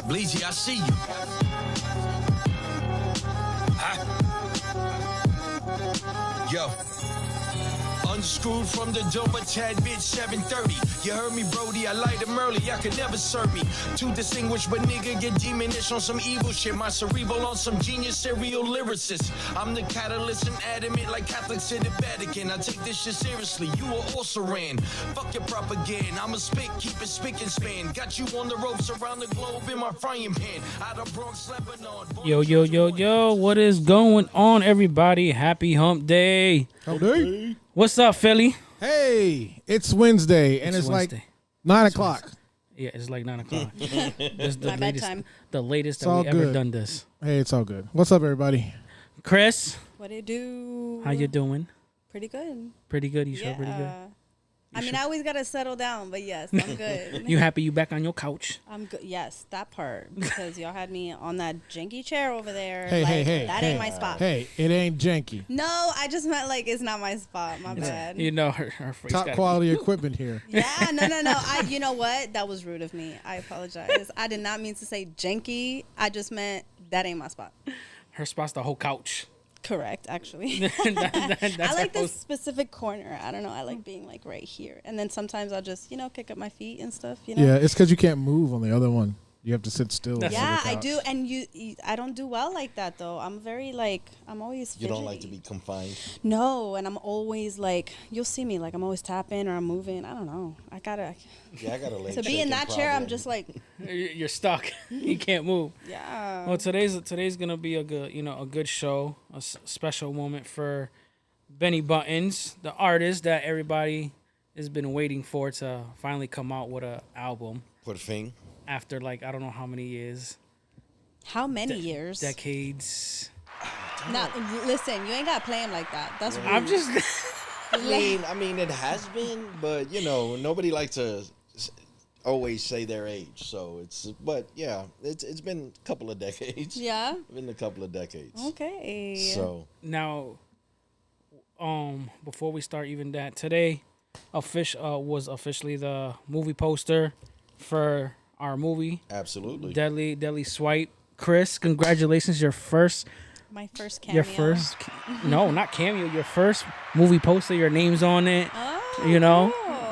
Bleezy, I see you. Huh? Yo. Unscrewed from the dope, a tad bitch 730. You heard me, Brody, I light him early, I could never serve me. Too distinguished, but nigga get demonish on some evil shit. My cerebral on some genius serial lyricist. I'm the catalyst and adamant like Catholics in the Vatican. I take this shit seriously, you are also ran. Fuck your propaganda, I'ma spit, keep it spick and span. Got you on the ropes around the globe in my frying pan. Out of Bronx, Lebanon. Yo, what is going on, everybody? Happy hump day. Hump day. What's up, Philly? Hey, it's Wednesday, and it's Wednesday. like 9 o'clock. Yeah, it's like 9 o'clock. This is the My latest, bedtime. the latest It's that all we ever good. done this. Hey, it's all good. What's up, everybody? Chris, What do you do? how you doing? Pretty good. Pretty good. You sure? Pretty good. I mean, I always gotta settle down, but yes, I'm good. You happy? You back on your couch? I'm good. Yes, that part, because y'all had me on that janky chair over there. Hey, like, hey, that ain't my spot. Hey, it ain't janky. No, I just meant like it's not my spot. My bad. You know her face. Top quality equipment here. Yeah, no. You know what? That was rude of me. I apologize. I did not mean to say janky. I just meant that ain't my spot. Her spot's the whole couch. Correct, actually. That's I like her this specific corner. I don't know. I like being like right here. And then sometimes I'll just, kick up my feet and stuff, Yeah, it's because you can't move on the other one. You have to sit still. That's- Yeah, on the I couch. do. And I don't do well like that, though. I'm very, I'm always fidgety. You don't like to be confined? No, and I'm always, you'll see me, I'm always tapping or I'm moving. I don't know. Yeah, I got a leg. To be in that chair, I'm just like, You're stuck. You can't move. yeah. Well, today's gonna be a good show, a special moment for Benni Buttonz, the artist that everybody has been waiting for to finally come out with a album Por fin. after I don't know how many years, How many years? decades. Now, listen, you ain't got to play him like that. That's rude. I'm just I mean, it has been, but nobody likes to always say their age. So it's been a couple of decades. Yeah? Been a couple of decades. Okay. So now. Before we start even that, today, was officially the movie poster for our movie, absolutely. Deadly Swipe. Chris, congratulations! Your first no, not cameo. Your first movie poster. Your name's on it. Oh,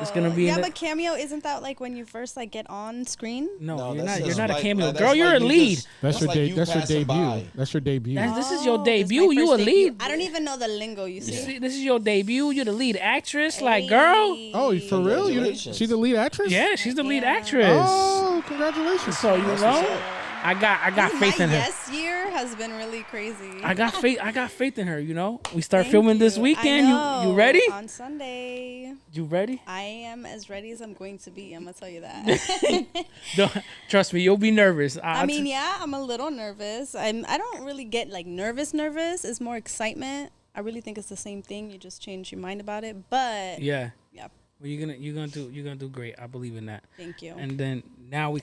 it's gonna be. Yeah, but cameo isn't that when you first get on screen? No, that's you're just not a like- cameo. that's Girl, you're like a you lead. just- That's your like you That's your passing debut. by. That's your debut. This is your Oh, debut. it's my You a first debut. lead. I don't even know the lingo. You see? This is your debut. You're the lead actress. Girl. Oh, for real? Congratulations. She's the lead actress? Yeah, she's the lead Yeah. actress. Oh, congratulations. So That's what's up. I got faith my in her. yes year has been really crazy. I got faith in her. We start Thank filming this you. weekend. I know. You ready? On Sunday. You ready? I am as ready as I'm going to be. I'm gonna tell you that. Don't, trust me, you'll be nervous. I mean, yeah, I'm a little nervous. I don't really get nervous. It's more excitement. I really think it's the same thing. You just change your mind about it. But yeah. yeah. Well, you're gonna do great. I believe in that. Thank you. And then now we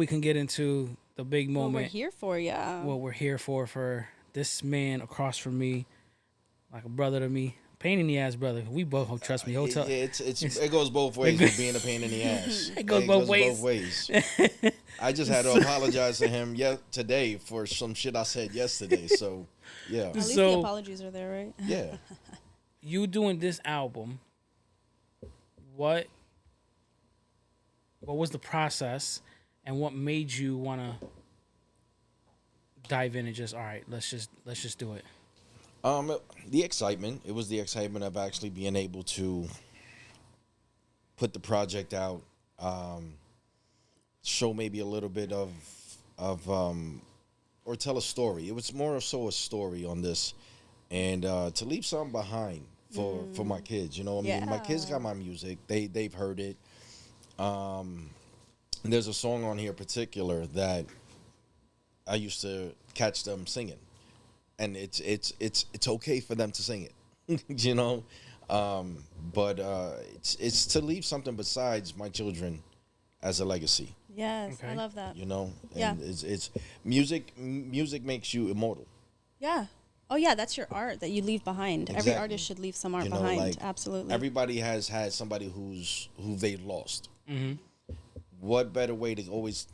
can get into the big what moment. we're here for, yeah. What we're here for this man across from me, like a brother to me, pain in the ass brother. We both trust me. He'll tell. It goes both ways with being a pain in the ass. It goes both ways. I just had to apologize to him today for some shit I said yesterday. So yeah. At least the So- apologies are there, right? Yeah. You doing this album? What was the process, and what made you want to dive in and just, all right, let's just do it? The excitement. It was the excitement of actually being able to put the project out, show maybe a little bit of or tell a story. It was more so a story on this, and to leave something behind for my kids. You know, what I mean, my kids Yeah. got my music. They've heard it. There's a song on here in particular that I used to catch them singing, and it's okay for them to sing it, you know. But it's to leave something besides my children as a legacy, Yes, I Okay. love that. you know. And Yeah. it's music. Music makes you immortal. Yeah. Oh yeah, that's your art that you leave behind. Every Exactly. artist should leave some art You know, behind. like, Absolutely. Everybody has had somebody who they lost. Mm-hmm. What better way to always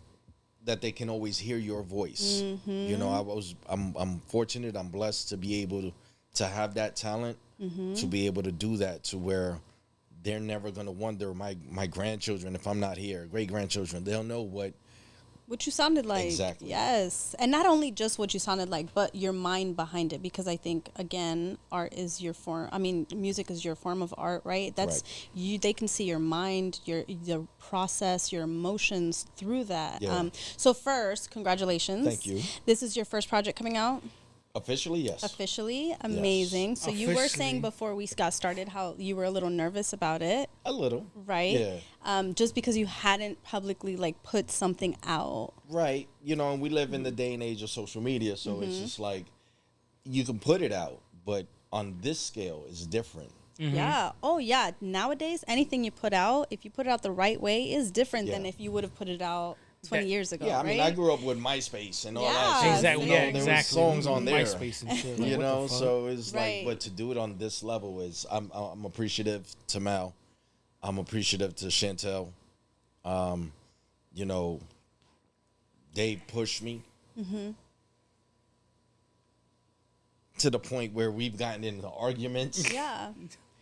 that they can always hear your voice? You know, I'm fortunate. I'm blessed to be able to have that talent, to be able to do that, to where they're never gonna wonder my grandchildren, if I'm not here, great grandchildren, they'll know what. What you sounded like. Exactly. Yes. And not only just what you sounded like, but your mind behind it. Because I think, again, art is your form. I mean, music is your form of art, right? That's you. They can see your mind, your process, your emotions through that. Yeah. So first, congratulations. Thank you. This is your first project coming out? Officially, yes. Officially. Amazing. So you were Officially. saying before we got started how you were a little nervous about it, A little. right? Yeah. Just because you hadn't publicly like put something out. Right. You know, and we live in the day and age of social media, so it's just like you can put it out, but on this scale, it's different. Yeah. Oh, yeah. Nowadays, anything you put out, if you put it out the right way, is different than Yeah. if you would have put it out 20 years ago. Yeah, I right? mean, I grew up with MySpace and all that. Yeah, shit, Exactly. you know, Yeah, there was exactly. songs on there. MySpace and shit. Like, You what know, the fuck? so it's Right. like, but to do it on this level is, I'm appreciative to Mal, I'm appreciative to Chantel. You know, they pushed me to the point where we've gotten into arguments. Yeah.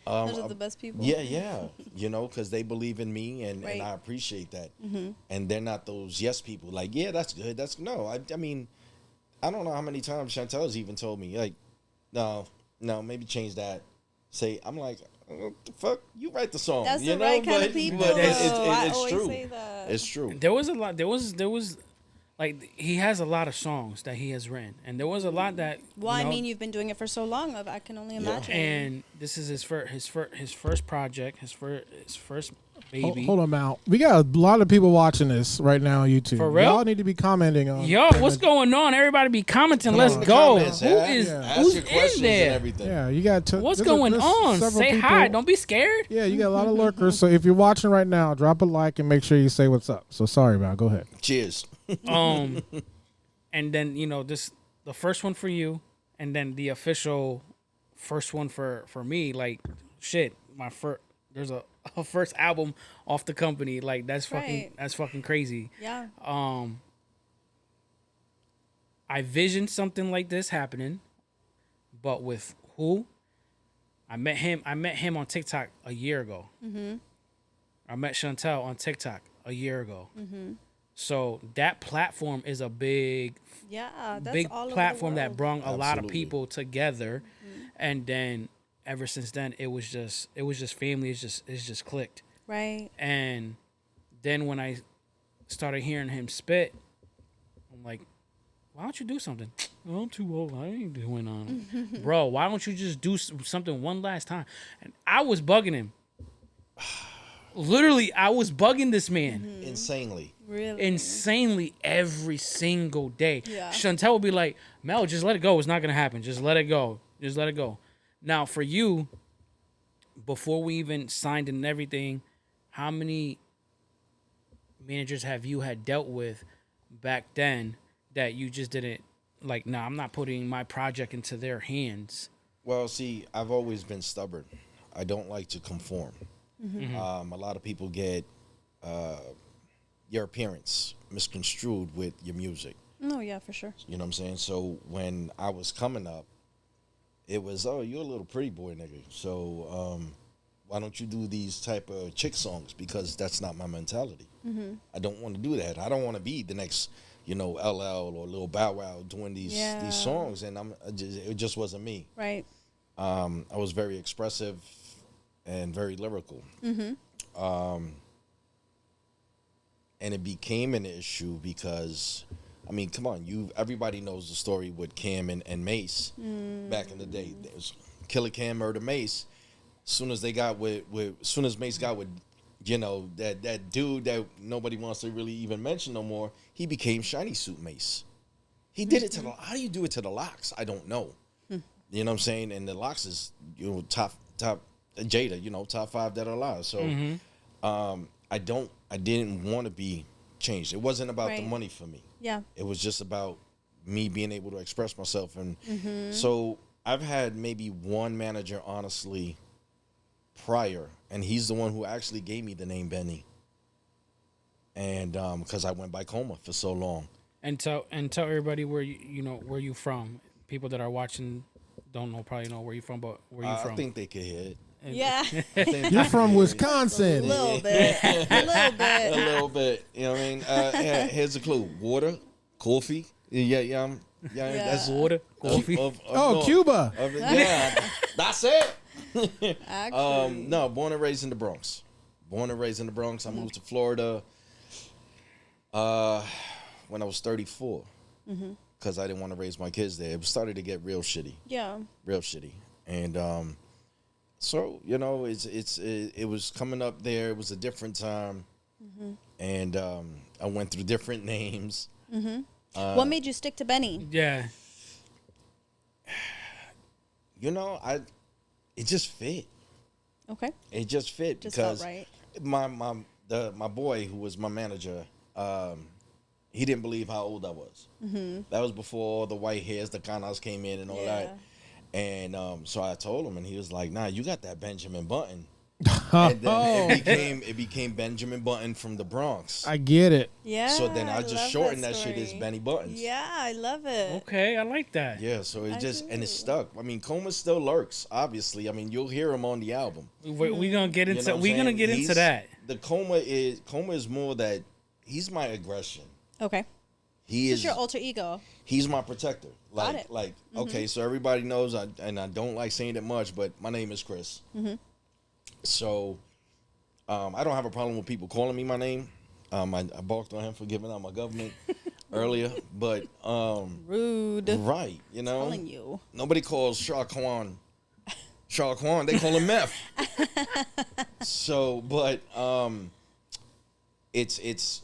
Um, Those are the best people. Yeah, you know, because they believe in me, and Right. I appreciate that. And they're not those yes people. Like, yeah, that's good. That's no. I mean, I don't know how many times Chantel's even told me, like, no, maybe change that. Say, I'm like, what the fuck? You write the song. That's you the know? right kind But- of people. but I it's always true. say that. It's true. There was a lot. There was like he has a lot of songs that he has written, and there was a lot that. Well, you know, I mean, you've been doing it for so long. I can only imagine. and this is his first project, his first baby. Hold on, Mal. We got a lot of people watching this right now on YouTube. For real? Y'all need to be commenting on. Yo, what's going on? Everybody be commenting. Let's In the go. comments, Who yeah. is Yeah. Ask who's your in questions and there? everything. Yeah, you got. What's going on? Say hi. Don't be scared. Yeah, you got a lot of lurkers. So if you're watching right now, drop a like and make sure you say what's up. So sorry, Mal. Go ahead. Cheers. And then the first one for you, and then the official first one for me. Like shit, there's a first album off the company. Like that's fucking crazy. Yeah. I visioned something like this happening, but with who? I met him on TikTok a year ago. I met Chantel on TikTok a year ago. So that platform is a big Yeah. That's big all over the platform that world. brought a lot of Absolutely. people together, and then ever since then it was just family. It's just clicked. Right. And then when I started hearing him spit, I'm like, why don't you do something? Oh, I'm too old. I ain't doing nothing. Bro, why don't you just do something one last time? And I was bugging him. Literally, I was bugging this man Insanely. Really. insanely every single day. Yeah. Chantel would be like, Mel, just let it go. It's not going to happen. Just let it go. Just let it go. Now, for you, before we even signed and everything, how many managers have you had dealt with back then that you just didn't, like, nah, I'm not putting my project into their hands? Well, see, I've always been stubborn. I don't like to conform. A lot of people get your appearance misconstrued with your music. No, yeah, for sure. You know what I'm saying? So when I was coming up, it was, oh, you're a little pretty boy nigga. So why don't you do these type of chick songs? Because that's not my mentality. I don't want to do that. I don't want to be the next, LL or Lil Bow Wow doing these songs. And it just wasn't me. Right. I was very expressive and very lyrical. And it became an issue because, I mean, come on, everybody knows the story with Cam and Mace back in the day. There was Killer Cam, Murder Mace. soon as they got soon as Mace got with, that dude that nobody wants to really even mention no more, he became Shiny Suit Mace. He did it to the. How do you do it to the Locks? I don't know. You know what I'm saying? And the Locks is top Jada, top 5 that are alive. So I didn't want to be changed. It wasn't about the money for me. Yeah. It was just about me being able to express myself. And so I've had maybe one manager, honestly, prior, and he's the one who actually gave me the name Benny. And because I went by Coma for so long. And tell everybody where where you from. People that are watching probably know where you from, but where you from? I think they could hear it. Yeah. You're from Wisconsin. A little bit. A little bit. You know what I mean? Here's a clue: water, coffee. Yeah. That's water, coffee. Cuba. Yeah, that's it. Actually. No, born and raised in the Bronx. I moved to Florida when I was 34 because I didn't want to raise my kids there. It started to get real shitty. Yeah. Real shitty. And so, it was coming up there. It was a different time. And I went through different names. What made you stick to Benny? Yeah. It just fit. Okay. It just fit Just because felt right. my boy who was my manager, he didn't believe how old I was. That was before the white hairs, the Canas came in and all that. And so I told him, and he was like, "Nah, you got that Benjamin Button." And then it became Benjamin Button from the Bronx. I get it. Yeah. So then I just love shortened that shit story. as Benny Buttons. Yeah, I love it. Okay, I like that. Yeah, so it and it do. stuck. I mean, Coma still lurks, obviously. I mean, you'll hear him on the album. We're gonna get into He's- that. The Coma is more that he's my aggression. Okay. He This is is your alter ego. he's my protector. Got it. Okay, so everybody knows and I don't like saying it much, but my name is Chris. So I don't have a problem with people calling me my name. I balked on him for giving out my government earlier, but Rude. right, Telling you. nobody calls Shaquan, they call him meth. So, but it's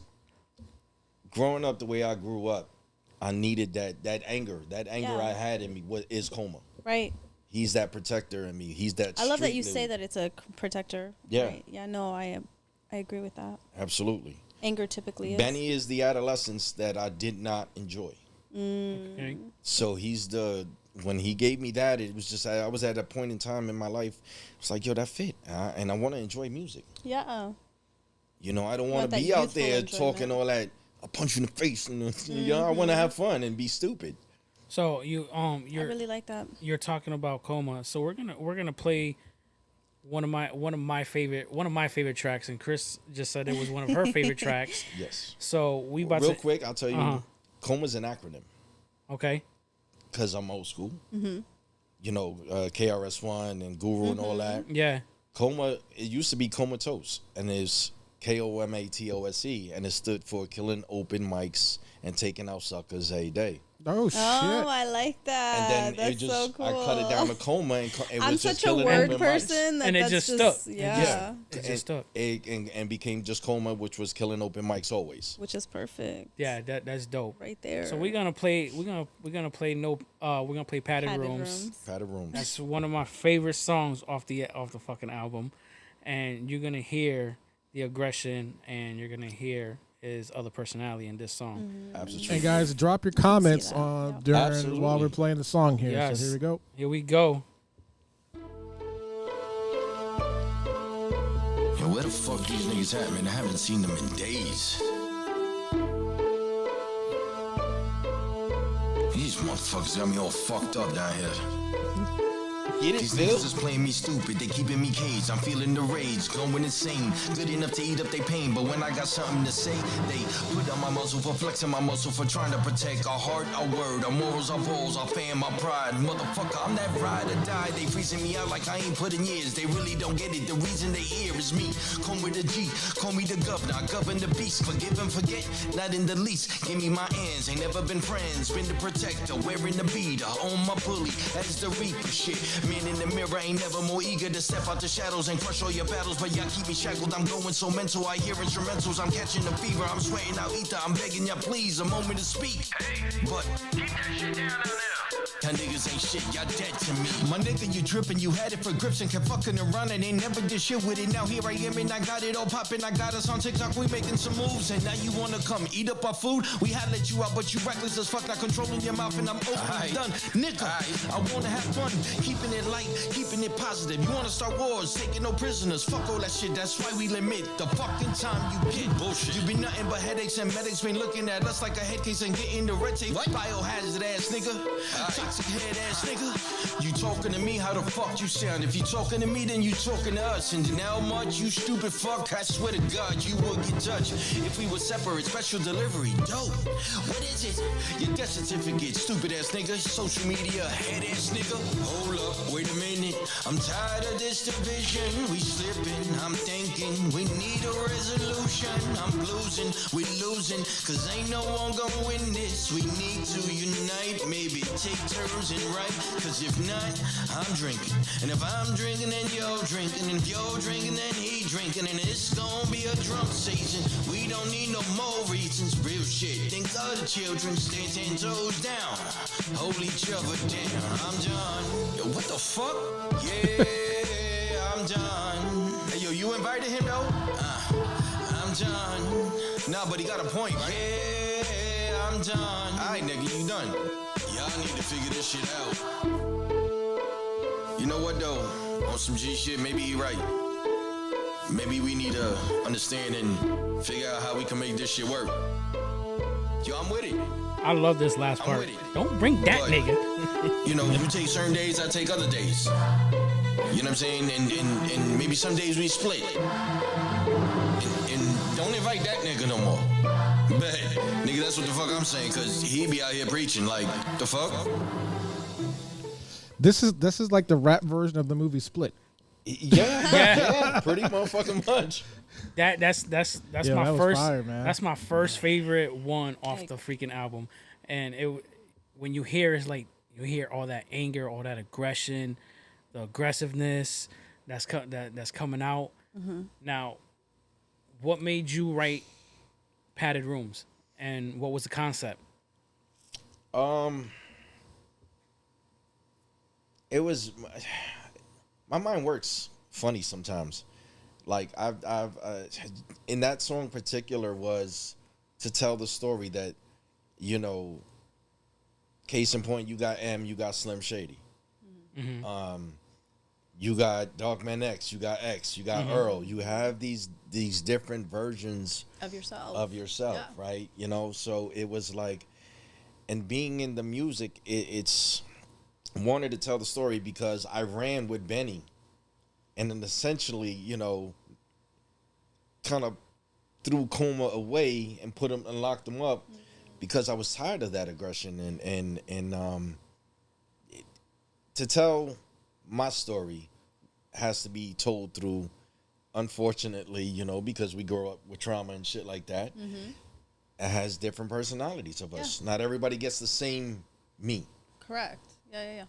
growing up the way I grew up. I needed that anger. That anger Yeah. I had in me is Coma. Right. He's that protector in me. He's that. I love that street you dude. say that it's a protector. Yeah. Right. Yeah. No, I agree with that. Absolutely. Anger typically is. Benny is the adolescence that I did not enjoy. Okay. So when he gave me that, it was just I was at a point in time in my life. It's like, yo, that fit, and I want to enjoy music. Yeah. I don't want want to that be out youthful there enjoyment. talking all that. I'll punch you in the face, and I want to have fun and be stupid. So I really like that. you're talking about Coma. So we're gonna play one of my favorite tracks, and Chris just said it was one of her favorite tracks. Yes. So we about Real to quick, I'll tell you, Uh-huh. Coma's an acronym Okay. because I'm old school. KRS-One and Guru and all that. Yeah. Coma, it used to be Comatose, and it's KOMATOSE, and it stood for killing open mics and taking out suckers every day. Oh shit! Oh, I like that. And then That's it just, so cool. I cut it down to Coma, and it I'm was just such a killing word open person that And it that's just stuck. Yeah. It just stuck. And became just Coma, which was killing open mics always. Which is perfect. Yeah, that's dope. Right there. So we're gonna play Padded Padded Rooms. Padded Rooms. That's one of my favorite songs off the fucking album, and you're gonna hear the aggression, and you're gonna hear his other personality in this song. Absolutely. And guys, drop your comments that. on Yeah. during Absolutely. while we're playing the song here. Yes. So here we go. Here we go. Yo, where the fuck these niggas at, man? I haven't seen them in days. These motherfuckers got me all fucked up down here. Get it, These Phil? niggas is playing me stupid, they keeping me caged. I'm feeling the rage, going insane. Good enough to eat up their pain, but when I got something to say, they put on my muscle for flexing my muscle for trying to protect our heart, our word, our morals, our balls, our fam, our pride. Motherfucker, I'm that ride or die. They freezing me out like I ain't put in years. They really don't get it. The reason they here is me. Come with a G, call me the governor. I govern the beast. Forgive and forget, not in the least. Give me my hands, ain't never been friends. Been the protector, wearing the beater on my bully. As the reaper shit. Man in the mirror ain't never more eager to step out the shadows and crush all your battles, but y'all keep me shackled. I'm going so mental, I hear instrumentals. I'm catching the fever, I'm sweating out ether. I'm begging y'all, please, a moment to speak. But keep that shit down there. Y'all niggas ain't shit, y'all dead to me. My nigga, you drippin', you had it for grips and kept fucking around and ain't never did shit with it. Now here I am and I got it all poppin'. I got us on TikTok, we making some moves. And now you wanna come eat up our food? We had let you out, but you reckless as fuck, not controlling your mouth and I'm open done. Nigga, I wanna have fun, keeping it light, keeping it positive. You wanna start wars, taking no prisoners. Fuck all that shit, that's why we limit the fucking time you get. Bullshit. You be nothing but headaches and medics been looking at us like a head case and getting the red tape. Biohazard ass nigga. Toxic head ass nigga. You talking to me, how the fuck you sound? If you talking to me, then you talking to us. And now much, you stupid fuck, I swear to God, you would get touched. If we were separate, special delivery, dope. What is it? Your death certificate, stupid ass nigga. Social media, head ass nigga. Hold up, wait a minute. I'm tired of this division. We slipping, I'm thinking we need a resolution. I'm losing, we losing, cause ain't no one gonna win this. We need to unite, maybe take turns and right. Cause if not, I'm drinking. And if I'm drinking, then you're drinking. And if you're drinking, then he drinking. And it's gonna be a drunk season. We don't need no more reasons. Real shit. Think of the children. Stay 10 toes down. Hold each other down. I'm done. Yo, what the fuck? Yeah, I'm done. Hey, yo, you invited him though? I'm done. Nah, but he got a point, right? Yeah, I'm done. Alright, nigga, you done. Y'all need to figure this shit out. You know what though? On some G shit, maybe he right. Maybe we need to understand and figure out how we can make this shit work. Yo, I'm with it. I love this last I'm part. with it. Don't bring that But, nigga. You know, you take certain days, I take other days. You know what I'm saying? And maybe some days we split. And don't invite that nigga no more. Bet. Nigga, that's what the fuck I'm saying, cause he be out here preaching like, the fuck? This is like the rap version of the movie Split. Yeah, pretty motherfucking much. That's Yeah, my that was first. fire, man. That's my first favorite one off the freaking album, and when you hear it's like you hear all that anger, all that aggression, the aggressiveness that's coming out. Mm-hmm. Now, what made you write Padded Rooms, and what was the concept? It was my mind works funny sometimes. Like I've in that song in particular was to tell the story that, you know, case in point, you got M, you got Slim Shady. Mm-hmm. You got Dogman X, you got X, you got Earl. You have these different versions Of yourself. Yeah. right? You know, so it was like, and being in the music, it's wanted to tell the story because I ran with Benny, and then essentially, you know, kind of threw Coma away and put him and locked him up because I was tired of that aggression and to tell my story has to be told through, unfortunately, you know, because we grow up with trauma and shit like that. It has different personalities of us. Not everybody gets the same me. Correct. Yeah.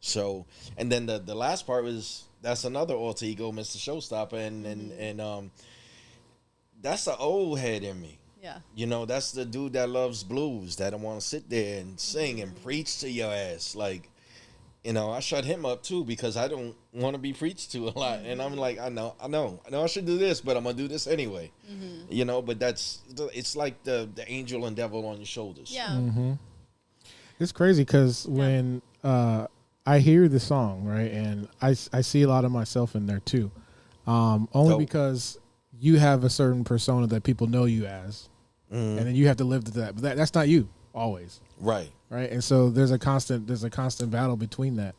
So, and then the last part was, that's another alter ego, Mr. Showstopper, and that's the old head in me. Yeah. You know, that's the dude that loves blues, that don't want to sit there and sing and preach to your ass. Like, you know, I shut him up too because I don't want to be preached to a lot. And I'm like, I know I should do this, but I'm gonna do this anyway. You know, but it's like the angel and devil on your shoulders. Yeah. It's crazy because when I hear the song, right, and I see a lot of myself in there too, only Dope. because you have a certain persona that people know you as, and then you have to live to that. But that's not you always, Right. right? And so there's a constant battle between that.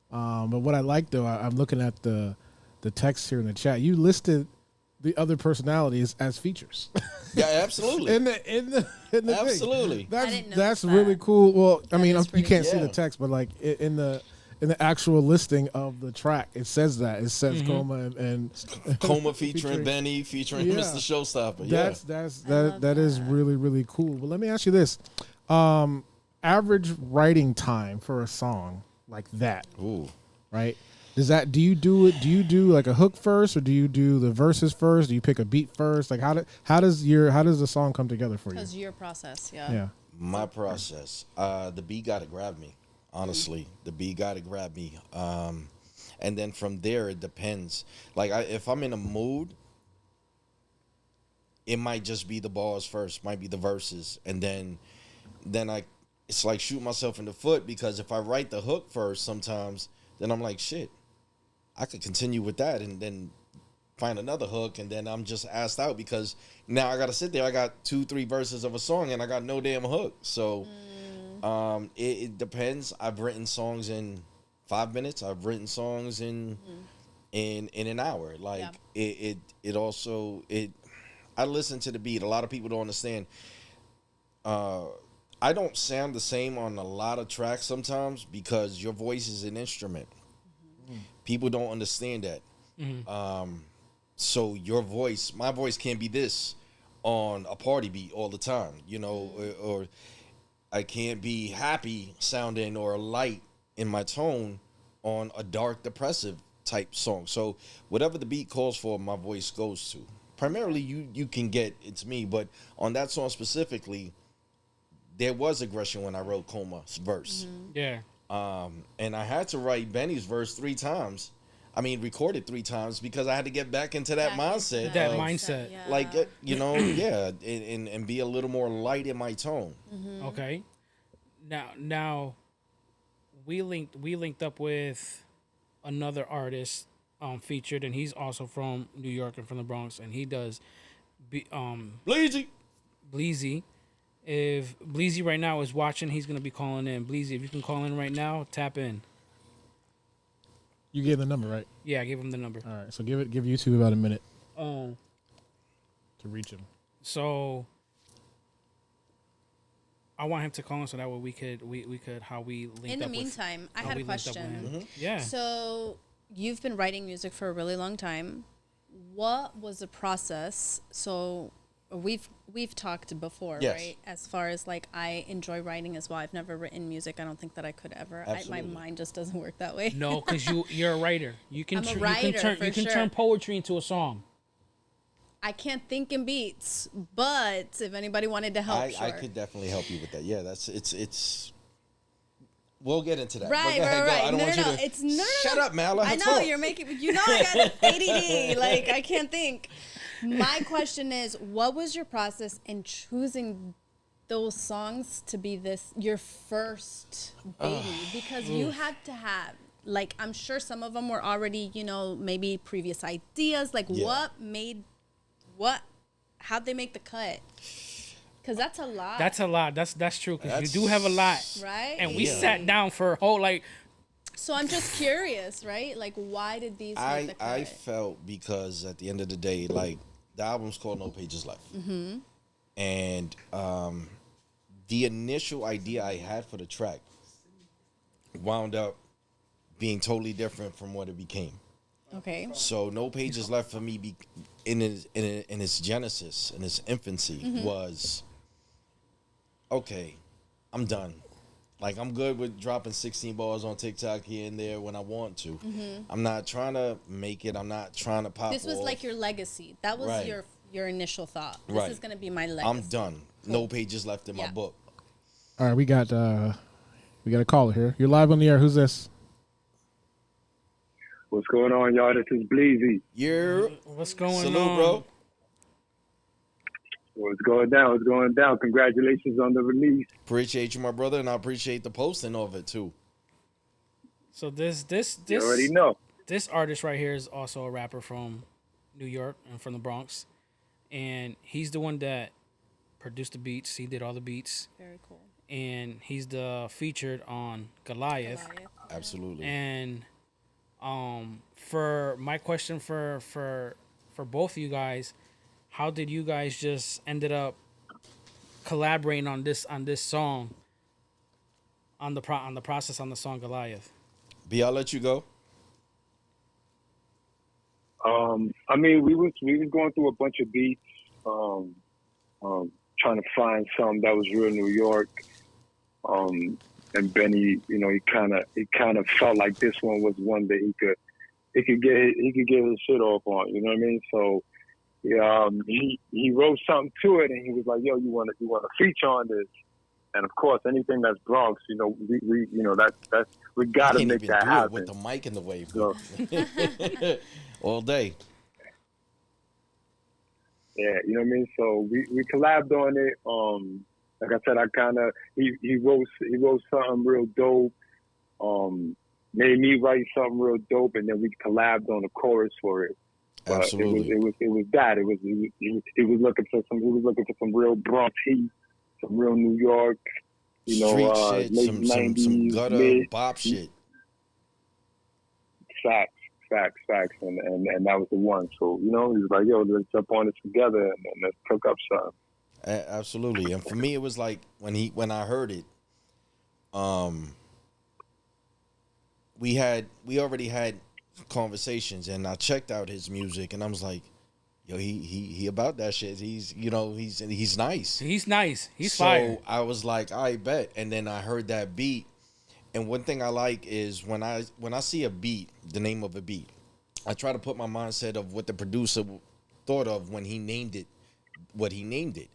But what I like though, I'm looking at the text here in the chat. You listed the other personalities as features. Yeah, absolutely. in the Absolutely. thing. I didn't notice That's that. really cool. Well, I That mean, is you pretty can't cool. see the text, but like in the actual listing of the track, it says that. It says Coma and Coma featuring Benny, featuring Yeah. Mr. Showstopper. Yeah. that is really, really cool. But let me ask you this. Average writing time for a song like that. Ooh. right? Do you do it? Do you do like a hook first, or do you do the verses first? Do you pick a beat first? Like how does the song come together for you? Because your process, yeah. Yeah. My process, the beat got to grab me. Honestly, the beat got to grab me. And then from there, it depends. Like if I'm in a mood, it might just be the bars first, might be the verses, and then it's like shoot myself in the foot, because if I write the hook first, sometimes then I'm like, shit, I could continue with that and then find another hook, and then I'm just asked out because now I got to sit there. I got 2-3 verses of a song and I got no damn hook. So it depends. I've written songs in 5 minutes. I've written songs in an hour. Like it also I listen to the beat. A lot of people don't understand. I don't sound the same on a lot of tracks sometimes because your voice is an instrument. People don't understand that. So my voice can't be this on a party beat all the time, you know, or I can't be happy sounding or light in my tone on a dark, depressive type song. So whatever the beat calls for, my voice goes to. Primarily, you can get it's me, but on that song specifically, there was aggression when I wrote Coma's verse. Yeah. And I had to write Benny's verse 3 times. I mean, record it 3 times because I had to get back into that mindset. That mindset. Yeah. Like, you know, yeah, and be a little more light in my tone. Okay. Now, we linked up with another artist featured, and he's also from New York and from the Bronx, and he does Bleezy. Bleezy. If Bleezy right now is watching, he's gonna be calling in. Bleezy, if you can call in right now, tap in. You gave the number, right? Yeah, I gave him the number. All right. So give YouTube about a minute Um. to reach him. So I want him to call in so that way we could how we linked In the up with- meantime, I how had we a linked up with question. him. Yeah. So you've been writing music for a really long time. What was the process? So we've talked before, Yes. right? As far as like I enjoy writing as well. I've never written music. I don't think that I could ever. My Absolutely. mind just doesn't work that way. No, because you're a writer. You can I'm a you writer, can turn for you can sure. turn poetry into a song. I can't think in beats, but if anybody wanted to help, I could definitely help you with that. Yeah, it's. We'll get into that. But Right, go ahead, right, go. right. I don't want you to. It's no. Shut up, man. Let her I know talk. you're making. You know I got ADD. Like I can't think. My question is, what was your process in choosing those songs to be your first baby? Because you had to have, like, I'm sure some of them were already, maybe previous ideas. Like, Yeah. how'd they make the cut? Because that's a lot. That's a lot. That's true. Because you do have a lot, right. and we Yeah. sat down for a whole So I'm just curious, right? Like, why did these make the cut? I felt because at the end of the day, like the album's called No Pages Left, and the initial idea I had for the track wound up being totally different from what it became. Okay. So No Pages Left for me, in its genesis, in its infancy, was okay. I'm done. Like, I'm good with dropping 16 bars on TikTok here and there when I want to. I'm not trying to make it. I'm not trying to pop This was off. like your legacy. That was Right. your initial thought. This Right. is going to be my legacy. I'm done. No pages left in my Yeah. book. All right, we got a caller here. You're live on the air. Who's this? What's going on, y'all? This is Bleezy. Yeah. What's going Salute, on, bro. What's going down? What's going down? Congratulations on the release. Appreciate you, my brother, and I appreciate the posting of it too. So this You already know. this artist right here is also a rapper from New York and from the Bronx, and he's the one that produced the beats. He did all the beats, Very cool. and he's the featured on Goliath. Absolutely. And for my question for both of you guys, how did you guys just ended up collaborating on this song, on the process on the song Goliath? B, I'll let you go. I mean, we was going through a bunch of beats, trying to find some that was real New York. and Benny, he kind of felt like this one was one that he could get his shit off on. You know what I mean? So he wrote something to it, and he was like, "Yo, you want to feature on this?" And of course, anything that's Bronx, that's we got to make that happen with the mic in the way, so, all day. Yeah, you know what I mean. So we collabed on it. Like I said, he wrote something real dope. Made me write something real dope, and then we collabed on the chorus for it. But Absolutely, it was that. He was looking for some real Bronx heat, some real New York, street shit, late some 90s, gutter bop shit. Facts, and that was the one. So he was like, "Yo, let's jump on it together and let's cook up something." Absolutely, and for me, it was like when I heard it, we already had conversations, and I checked out his music, and I was like, yo, he about that shit. He's nice. He's nice. He's fire. So I was like, I bet. And then I heard that beat, and one thing I like is when I see a beat, the name of a beat, I try to put my mindset of what the producer thought of when he named it, what he named it,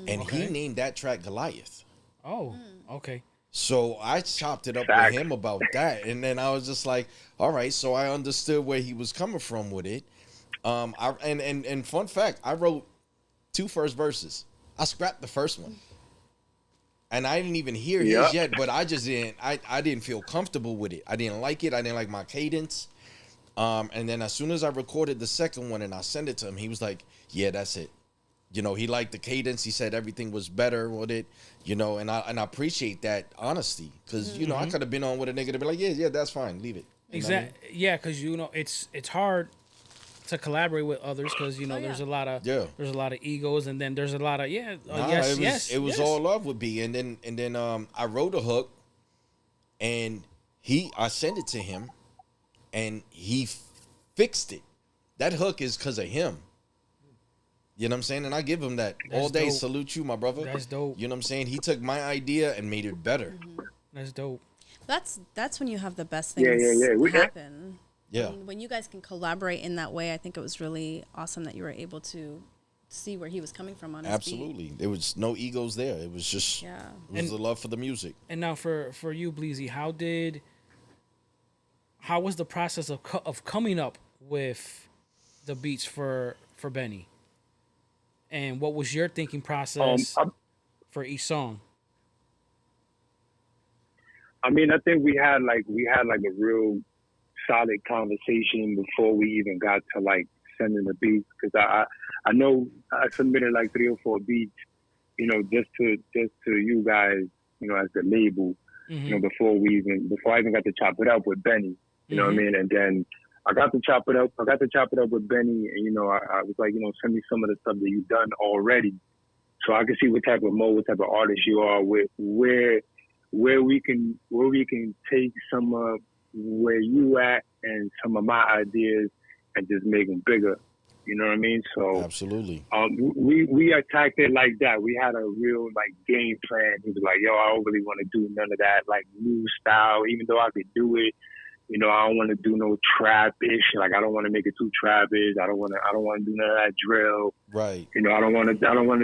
and he named that track Goliath. Oh, okay. So I chopped it up Fact. with him about that, and then I was just like, all right. So I understood where he was coming from with it. And fun fact, I wrote 2 first verses. I scrapped the first one, and I didn't even hear his yet. But I just didn't. I didn't feel comfortable with it. I didn't like it. I didn't like my cadence. And then as soon as I recorded the second one and I sent it to him, he was like, "Yeah, that's it." He liked the cadence. He said everything was better with it. And I appreciate that honesty, because I could have been on with a nigga to be like, yeah, that's fine, leave it. Exactly. I mean? Yeah, because it's hard to collaborate with others, because there's a lot of egos, and then there's a lot of it was all love with B, and then I wrote a hook, and I sent it to him, and he fixed it. That hook is because of him. You know what I'm saying? And I give him that all day. Dope. Salute you, my brother. That's dope. You know what I'm saying? He took my idea and made it better. That's dope. That's when you have the best things happen. Yeah. When you guys can collaborate in that way, I think it was really awesome that you were able to see where he was coming from on his Absolutely. beat. There was no egos there. It was just it was the love for the music. And now for you, Bleezy, how was the process of coming up with the beats for Benny? And what was your thinking process for each song? I mean, I think we had like a real solid conversation before we even got to like sending the beats, because I know I submitted like 3 or 4 beats, just to you guys, as the label, before I even got to chop it up with Benny, you know what I mean? And then I got to chop it up with Benny, and I was like, send me some of the stuff that you've done already, so I can see what type of artist you are, with where we can take some of where you at and some of my ideas and just make them bigger. You know what I mean? So absolutely. We attacked it like that. We had a real like game plan. He was like, "Yo, I don't really want to do none of that like new style, even though I could do it. I don't want to do no trap-ish. Like, I don't want to make it too trap-ish. I don't want to do none of that drill. Right. I don't want to do I don't want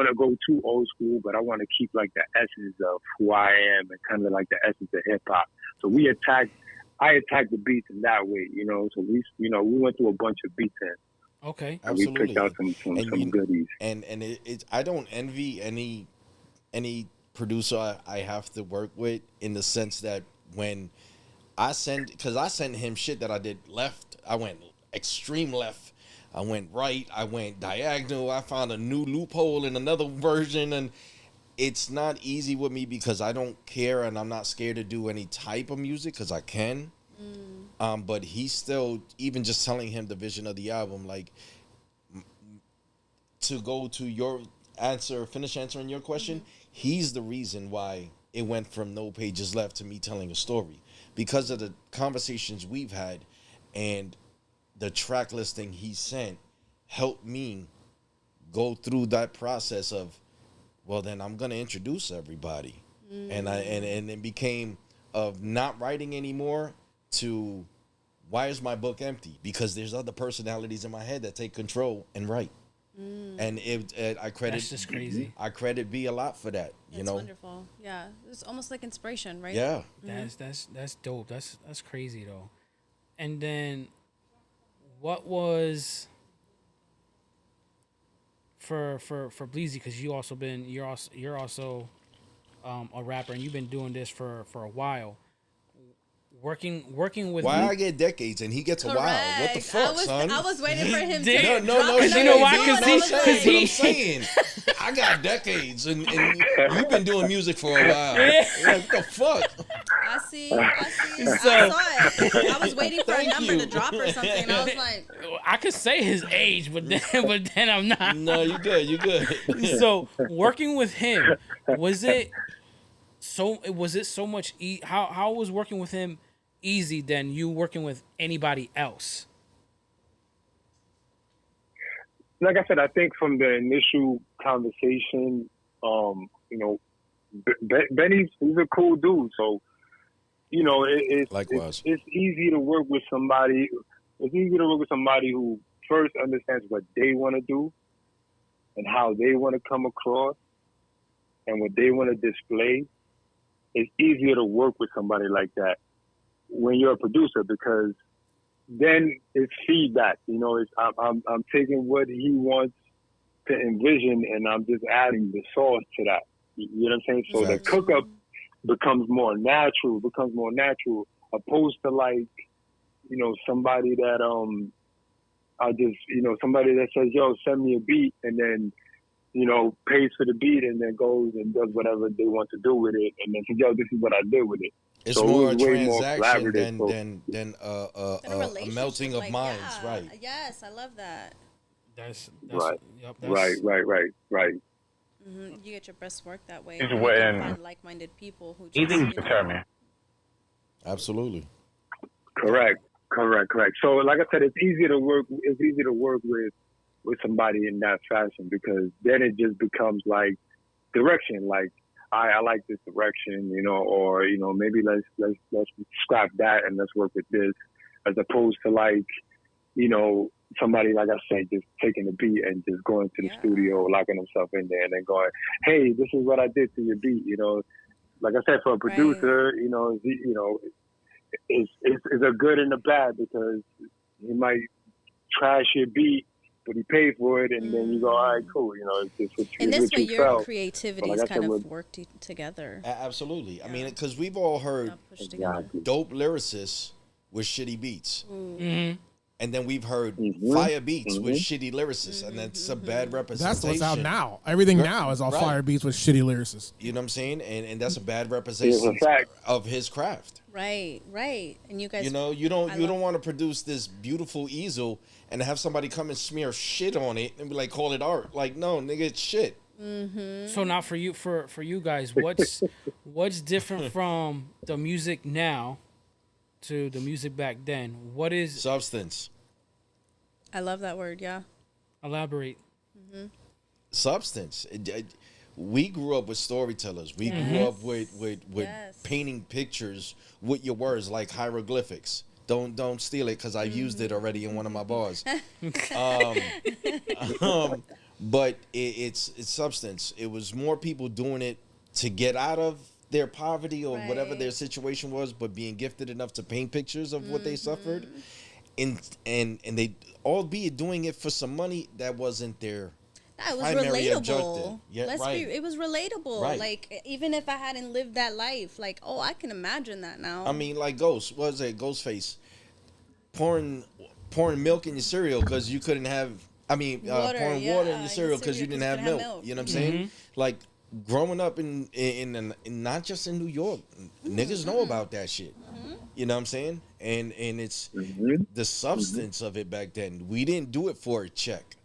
to go too old school, but I want to keep like the essence of who I am and kind of like the essence of hip hop. So I attacked the beats in that way, So we went through a bunch of beats in. Okay. And we picked out some goodies. And I don't envy any producer I have to work with, in the sense that when I sent him shit that I did left, I went extreme left, I went right, I went diagonal, I found a new loophole in another version, and it's not easy with me because I don't care, and I'm not scared to do any type of music because I can. But he's still, even just telling him the vision of the album, like, to go to your finish answering your question, he's the reason why it went from no pages left to me telling a story, because of the conversations we've had, and the track listing he sent helped me go through that process of, well, then I'm going to introduce everybody. and and it became of not writing anymore to why is my book empty? Because there's other personalities in my head that take control and write. And I credit That's just crazy. I credit B a lot for that. You It's know, wonderful. Yeah, it's almost like inspiration, right? yeah. That's dope. That's crazy though. And then, what was for Bleezy? Because you're also a rapper, and you've been doing this for a while. Working with Why me. I get decades and he gets a while? What the Correct. fuck, son? I was waiting for him No, to no, drop you know why? another 'Cause one. I he- was That's like, what I'm saying. I got decades, and you've been doing music for a while. Yeah. What the fuck? I see. I So- saw it. I was waiting for a Thank number you. to drop or something. And I was like, I could say his age, but then I'm not. No, you good. You good. So working with him, was it so much how was working with him easy than you working with anybody else? Like I said, I think from the initial conversation, Benny's he's a cool dude. So, Likewise. it's easy to work with somebody. It's easy to work with somebody who first understands what they want to do and how they want to come across and what they want to display. It's easier to work with somebody like that when you're a producer, because then it's feedback. I'm taking what he wants to envision and I'm just adding the sauce to that. You know what I'm saying? So Facts. the cook up becomes more natural, opposed to somebody that somebody that says, yo, send me a beat, and then pays for the beat and then goes and does whatever they want to do with it, and then says, yo, this is what I did with it. It's So more a it was way more transaction collaborative, than a a relationship, melting of like, minds, yeah. right? Yes, I love that. That's Right. Yep, Right. You get your best work that way. It's You when can find like-minded people who just, Anything's determined. Absolutely. Correct. So, like I said, it's easy to work with somebody in that fashion, because then it just becomes like direction. Like, I like this direction, or maybe let's scrap that and let's work with this, as opposed to somebody, like I said, just taking the beat and just going to the studio, locking himself in there, and then going, hey, this is what I did to your beat. Like I said, for a producer, it's a good and a bad, because he might trash your beat, but he paid for it, and then you go, all right, cool. It's just and what this way you your felt. creativity But is like I kind said, of worked together. Absolutely. I mean, because we've all heard Not pushed together. Exactly. dope lyricists with shitty beats. Mm-hmm. And then we've heard fire beats with shitty lyricists, and that's a bad representation. That's what's out now. Everything Right. now is all Right. fire beats with shitty lyricists. You know what I'm saying? And that's a bad It's a representation fact. of his craft. Right. And you guys, You don't want to produce this beautiful easel and have somebody come and smear shit on it and be like, call it art. Like, no, nigga, it's shit. So now for you guys, what's different from the music now to the music back then? What is Substance. I love that word. Yeah. elaborate? Substance. We grew up with storytellers. We grew up with Yes. painting pictures with your words, like hieroglyphics. Don't steal it, because I've used it already in one of my bars. But it's substance. It was more people doing it to get out of their poverty or whatever Right. their situation was, but being gifted enough to paint pictures of what they suffered, and they, albeit doing it for some money, that wasn't their That was primary relatable. objective. Yeah, right. It was relatable. Right. Like, even if I hadn't lived that life, like, oh, I can imagine that now. I mean, like Ghost, what was it? Ghostface pouring milk in your cereal because you couldn't have. Pouring water in your cereal because you didn't have milk. You know what I'm saying? Like, growing up in not just in New York, niggas know about that shit. You know what I'm saying? And it's the substance of it back then. We didn't do it for a check.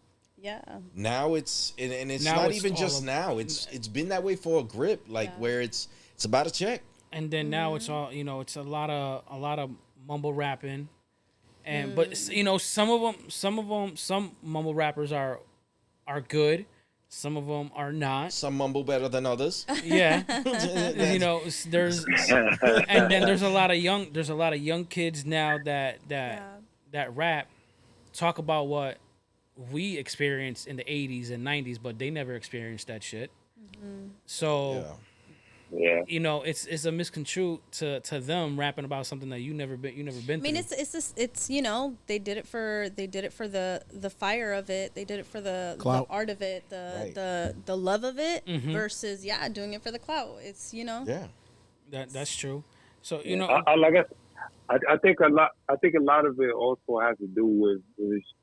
Yeah. Now it's and it's Now not it's even all just of- now. It's been that way for a grip, like where it's about a check. And then now it's all it's a lot of mumble rapping, but some mumble rappers are good, Some of them are not. Some mumble better than others. Yeah, you know, there's and then there's a lot of young kids now that rap, talk about what we experienced in the 80s and 90s, but they never experienced that shit. So Yeah. you know, it's a misconstrued to them rapping about something that you never been I mean, through. it's you know, they did it for the fire of it. They did it for the Clout. art of it, Right. the love of it Mm-hmm. versus doing it for the clout. It's, you know. Yeah. That's true. So you know, I think a lot of it also has to do with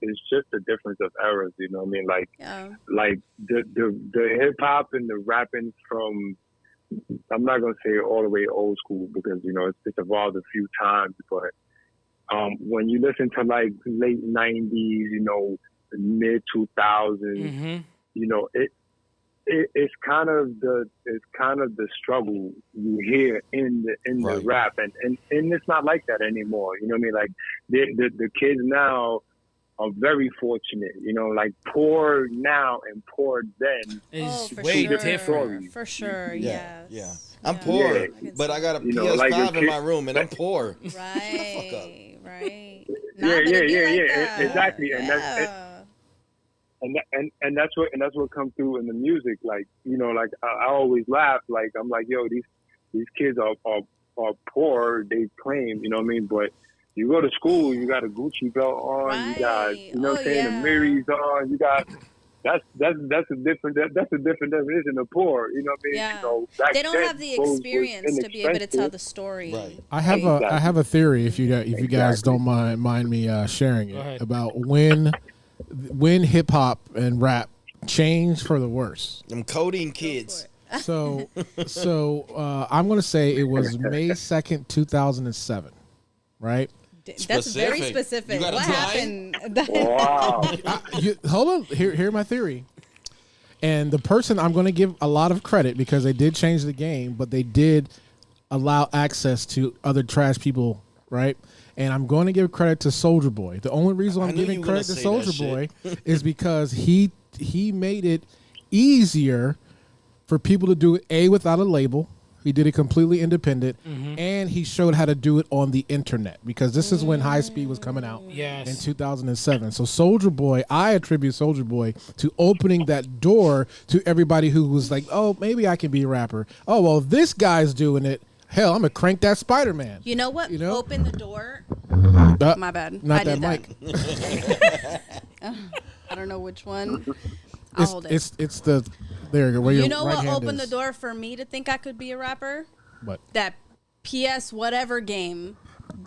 it's just the difference of eras. You know what I mean? Like the hip hop and the rapping from, I'm not gonna say all the way old school because you know it's evolved a few times, but when you listen to like late '90s, you know, mid 2000s, you know it's kind of the struggle you hear in the rap, and it's not like that anymore. You know what I mean? Like the kids now are very fortunate. You know, like poor now and poor then is for way sure. different. For sure, Yeah. yes. Yeah. I'm poor, Yeah. but I got a You know, PS5 like a in kid- my room, and I'm poor. Right, right. Yeah, exactly, and that's yeah. and that's what comes through in the music. Like, you know, like I always laugh. Like I'm like, yo, these kids are poor. They claim, you know what I mean, but you go to school, you got a Gucci belt on, you got, Right. you know what I'm saying, Yeah. the Miris on, you got. That's a different definition of poor. You know what I mean? Yeah. You know, back They don't then, have the clothes was experience to be able to tell the story. Right. I have a theory if you guys Exactly. don't mind me sharing Go it ahead. about when hip hop and rap changed for the worse. Them coding kids. So I'm gonna say it was May 2nd, 2007, right? That's very Specific. specific. You got a What time? happened? Wow. Hold on, hear my theory. And the person I'm going to give a lot of credit because they did change the game, but they did allow access to other trash people, right? And I'm going to give credit to Soulja Boy. The only reason I'm I knew giving you were gonna credit to say that Soulja Boy is because he made it easier for people to do it without a label. He did it completely independent, and he showed how to do it on the internet because this is when High Speed was coming out Yes. in 2007. So Soulja Boy, I attribute Soulja Boy to opening that door to everybody who was like, oh, maybe I can be a rapper. Oh, well, this guy's doing it. Hell, I'm going to crank that Spider-Man. You know what? You know? Open the door. Uh, My bad. Not I that did mic. I don't know which one. I'll hold it. It's the, there you go. Where You your know right what hand opened is. the door for me to think I could be a rapper? What? That PS whatever game.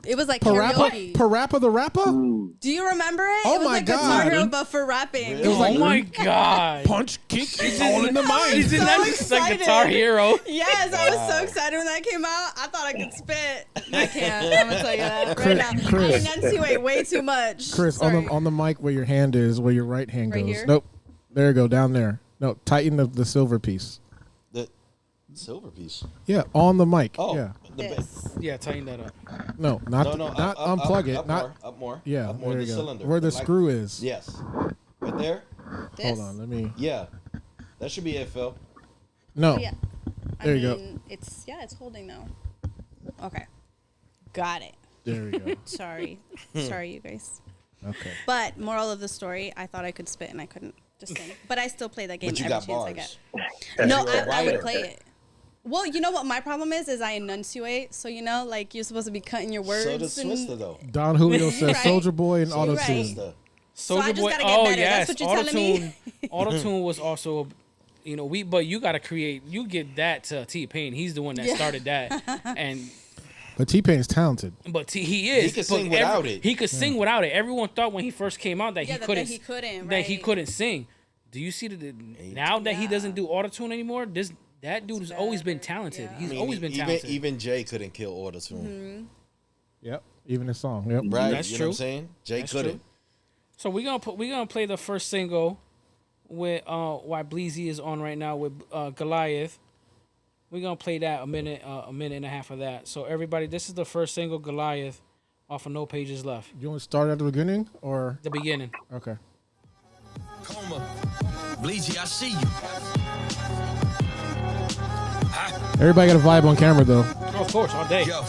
It was like Parappa? karaoke. Parappa the Rapper? Do you remember it? Oh it was my like God. Guitar Hero, but for rapping. It was like Oh my god! punch, kick, all in the mind. Isn't that so just like excited. Guitar Hero? Yes, I was so excited when that came out. I thought I could spit. I can't. I'm gonna tell you that right now. Chris. I enunciate way too much. Chris, Sorry. on the mic where your hand is, where your right hand Right goes. here? Nope. There you go, down there. No, tighten the silver piece. The silver piece. Yeah, on the mic. Oh. Yeah. This. Yeah, tighten that up. No, not No, not up, unplug it. up Not more, up more. yeah. Up more There the you go. cylinder. Where the Like- screw is. Yes. Right there. This. Hold on, let me. Yeah. That should be it, Phil. No. Yeah. There you go. It's it's holding now. Okay. Got it. There we go. Sorry. Sorry, you guys. Okay. But moral of the story, I thought I could spit and I couldn't. Just saying. But I still play that game But you every got chance I bars. get. No, You're a I would writer. play it. Well, you know what my problem is I enunciate. So you know, like you're supposed to be cutting your words. So does and- Twister, though. Don Julio says Right. Soldier Boy and So Auto does Tune. Twister. So I Soulja just Boy. gotta get Oh better. yes, That's what you're telling me? Auto-Tune was also, you know, but you gotta create. You get that to T-Pain. He's the one that started that, and But T-Pain's talented. but he is. He could but sing without it. He could sing without it. Everyone thought when he first came out that Yeah, he that couldn't. he couldn't, That he right. couldn't sing. Do you see now that he Yeah. doesn't do auto-tune anymore? That dude has always been talented. Yeah. He's I mean, always been even, talented. Even Jay couldn't kill Autotune. Mm-hmm. Yep. Even the song. Yep. Right? That's you know true. what I'm saying? Jay That's couldn't. true. So we're gonna play the first single with why Bleezy is on right now with Goliath. We're gonna play that a minute and a half of that. So everybody, this is the first single, Goliath, off of No Pages Left. You want to start at the beginning or The beginning. okay? Coma. Bleezy, I see you. Everybody got a vibe on camera though. Oh, of course, all day. Yo.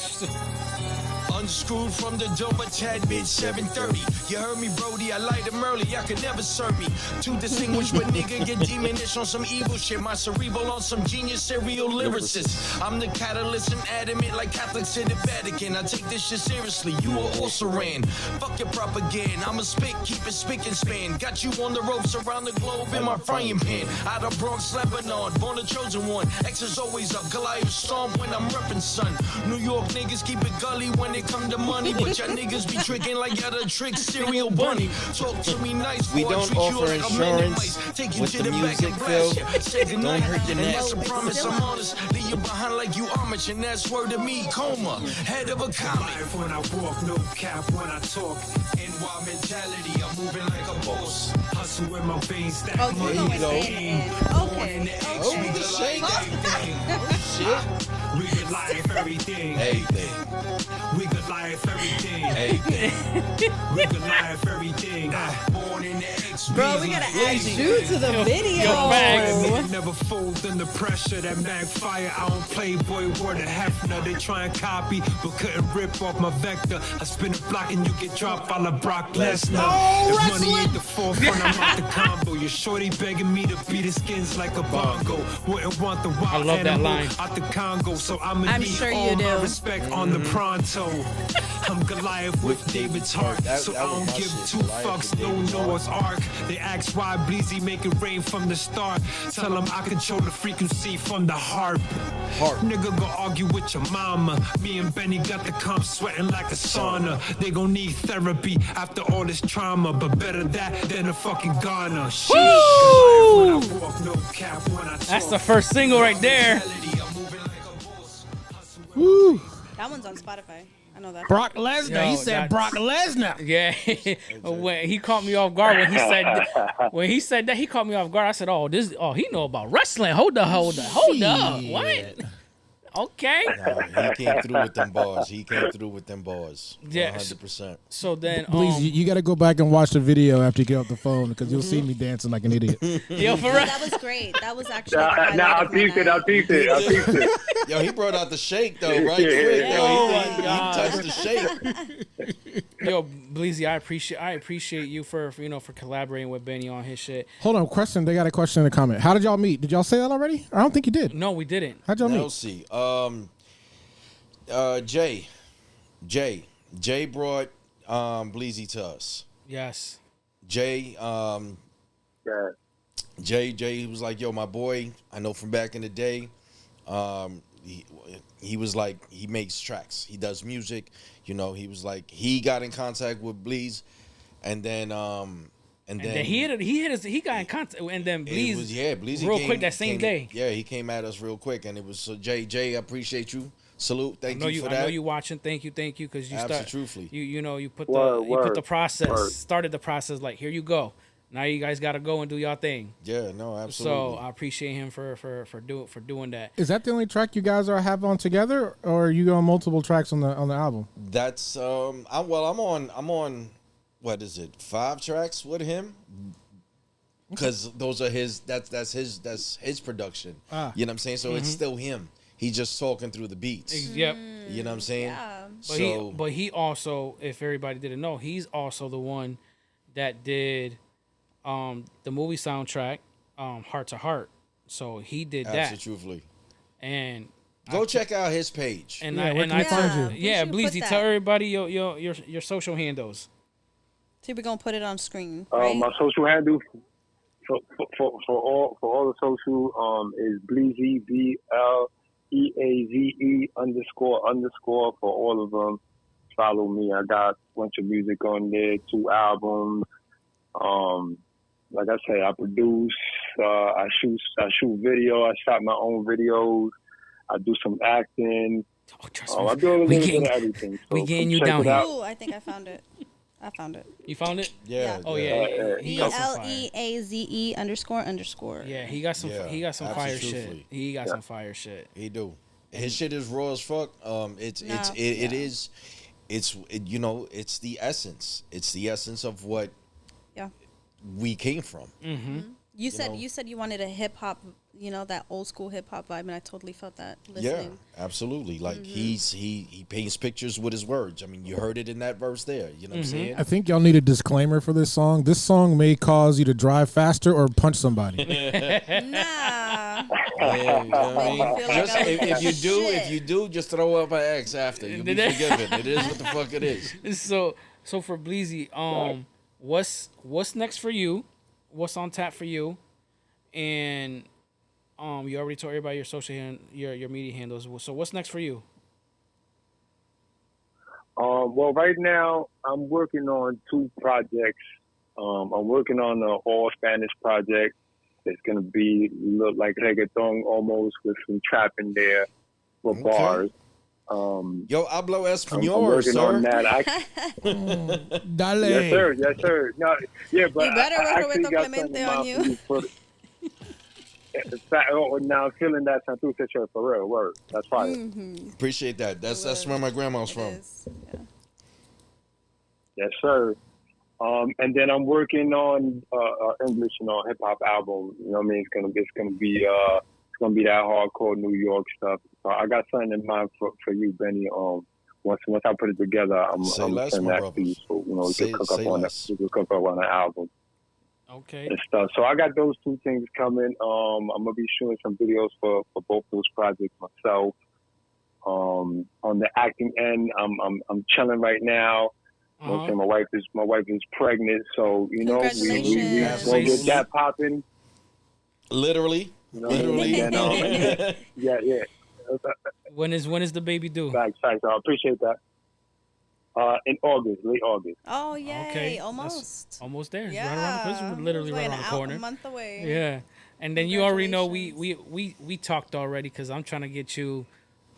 Unscrewed from the dope, a tad bit 7:30. You heard me, Brody, I light them early, I could never serve me. To distinguish what nigga get demonish on some evil shit. My cerebral on some genius serial lyricist. I'm the catalyst and adamant like Catholics in the Vatican. I take this shit seriously, you are also ran. Fuck your propaganda, I'ma spit, keep it spick and span. Got you on the ropes around the globe in my frying pan. Out of Bronx, Lebanon, born a chosen one. X is always up, Goliath storm when I'm reppin' son. New York niggas keep it gully when it come to money, but y'all niggas be tricking like y'all the trick serial bunny. Talk to me nice, We boy, I don't treat you offer like a man in insurance mice. Take you with to the the back music, and blast Phil. ya. Say goodnight, Don't hurt your and neck. that's a promise, I'm honest. Leave you behind like you Amish, and that's word to me, coma. Head of a comet. Life when I walk, no cap when I talk. NY mentality, I'm moving like a boss. Hustle with my veins, stack Oh, money. you go. going in. Okay. Oh, the shake. We could life everything. Anything. We could life everything. Anything. We could life everything. Born in the X, Bro, we gotta add you to the video. Nigga never fold under pressure. That mag fire. I don't play boy word of Hefner. They try and copy, but couldn't rip off my vector. I spin a block and you get dropped by la Brock Lesnar. If money ain't the forefront, I'm out the combo. Your shorty begging me to beat his skins like a bongo. Wouldn't want the wild love that animal line. out the Congo, so I'ma I'm need sure all you my do. respect on the pronto. I'm Goliath with David's heart, That so was I don't my give shit, two Goliath fucks. with No David's heart. Noah's Ark. They ask why Bleezy make it rain from the start. Tell them I control the frequency from the harp. Nigga go argue with your mama. Me and Benny got the comp sweating like a sauna. They gon' need therapy after all this trauma, but better that than a fucking Ghana. Sheesh. When I walk, no cap when I That's the talk. first single right there. I'm moving like a boss. Woo. That one's on Spotify. I know that. Brock Lesnar. He Yo, said that's- Brock Lesnar. Yeah, when he caught me off guard when he said that he caught me off guard. I said, he know about wrestling. Hold up. What? Okay. Nah, he came through with them bars. Yeah. 100%. So then, Please, you got to go back and watch the video after you get off the phone because you'll see me dancing like an idiot. yo, for real. That was great. That was actually the highlight I'll of my tease it. I'll night. tease it. I'll tease it. Yo, he brought out the shake though, right? Yeah. Quick, though. Oh He- my he God. touched the shake. Yo, Bleezy, I appreciate you for collaborating with Benny on his shit. Hold on, question. They got a question in the comment. How did y'all meet? Did y'all say that already? I don't think you did. No, we didn't. How'd y'all Now meet? see. Jay brought Bleezy to us. Yes. Jay Yeah. Jay was like, yo, my boy, I know from back in the day. He was like, he makes tracks. He does music. He was like, he got in contact with Bleez, and then And then he got in contact, and then Bleezy real came, quick that same day. Yeah, he came at us real quick, and it was so Jay, I appreciate you. Salute, thank you for I that. know you watching. Thank you, because you Absolutely. you put Word, the process, word. started the process. Like, here you go. Now you guys got to go and do your thing. Yeah, no, absolutely. So I appreciate him for doing that. Is that the only track you guys have on together, or are you on multiple tracks on the album? That's I'm on what is it, 5 tracks with him, because those are his. That's his production. You know what I'm saying? So it's still him. He's just talking through the beats. Yep. You know what I'm saying? Yeah. But he also, if everybody didn't know, he's also the one that did the movie soundtrack, Heart to Heart. So he did that. Absolutely. And Go check out his page. and Yeah, I where and can I we find you? We yeah, should put Bleezy, that. tell everybody your social handles. So we're gonna put it on screen, My right? social handle for all the social is Bleezy BLEAZE _ for all of them. Follow me. I got a bunch of music on there, 2 albums. Like I say, I produce. I shoot video. I shot my own videos. I do some acting. Oh, trust I me. do a little We bit getting- of everything. So we getting come you check down it here. out. Ooh, I think I found it. You found it? Yeah. Oh yeah. He got some fire. BLEAZE __. Yeah, he got some. Yeah, he got some fire shit. absolutely. He got some fire shit. He do. His shit is raw as fuck. It's the essence. It's the essence of what Yeah. we came from. Mm-hmm. You said you wanted a hip hop, that old school hip hop vibe, and I totally felt that Yeah, listening. absolutely. Like he paints pictures with his words. I mean, you heard it in that verse there. You know what I'm saying? I think y'all need a disclaimer for this song. This song may cause you to drive faster or punch somebody. Nah. Yeah, you know what I Made me mean? feel like Just, I was if you do, just throw up an X after. You'll be forgiven. It is what the fuck it is. So for Bleezy, what's next for you? What's on tap for you? And you already told everybody your social your media handles. So what's next for you? Well, right now I'm working on 2 projects. I'm working on an all Spanish project. It's gonna look like reggaeton almost with some trap in there with bars. Yo, hablo I'm español, working sir. on that. Dale. Yes, sir. No, yeah, but You better I work actually Roberto got Clemente something in on mind you. for now I'm feeling that Santuce shirt for real. Word. That's fire. Appreciate that. That's where my grandma's It from. is, yeah. Yes, sir. And then I'm working on English, hip hop album. You know what I mean? It's gonna be that hardcore New York stuff. So I got something in mind for you, Benny. Once I put it together, I'm gonna less, send my that to you. So we Say- can cook say up on less. we can cook up on the album Okay. and stuff. So I got those 2 things coming. I'm gonna be shooting some videos for both those projects myself. On the acting end, I'm chilling right now. Okay, my wife is pregnant, so we Congratulations. gonna get that popping. Literally. Literally. And then, yeah. When is the baby due? Facts. I appreciate that. In August, late August. Oh, yay. Okay, Almost. Almost there. It's Yeah. right around the corner. Literally It's right like around the a corner. month away. Yeah. And then you already know we talked already because I'm trying to get you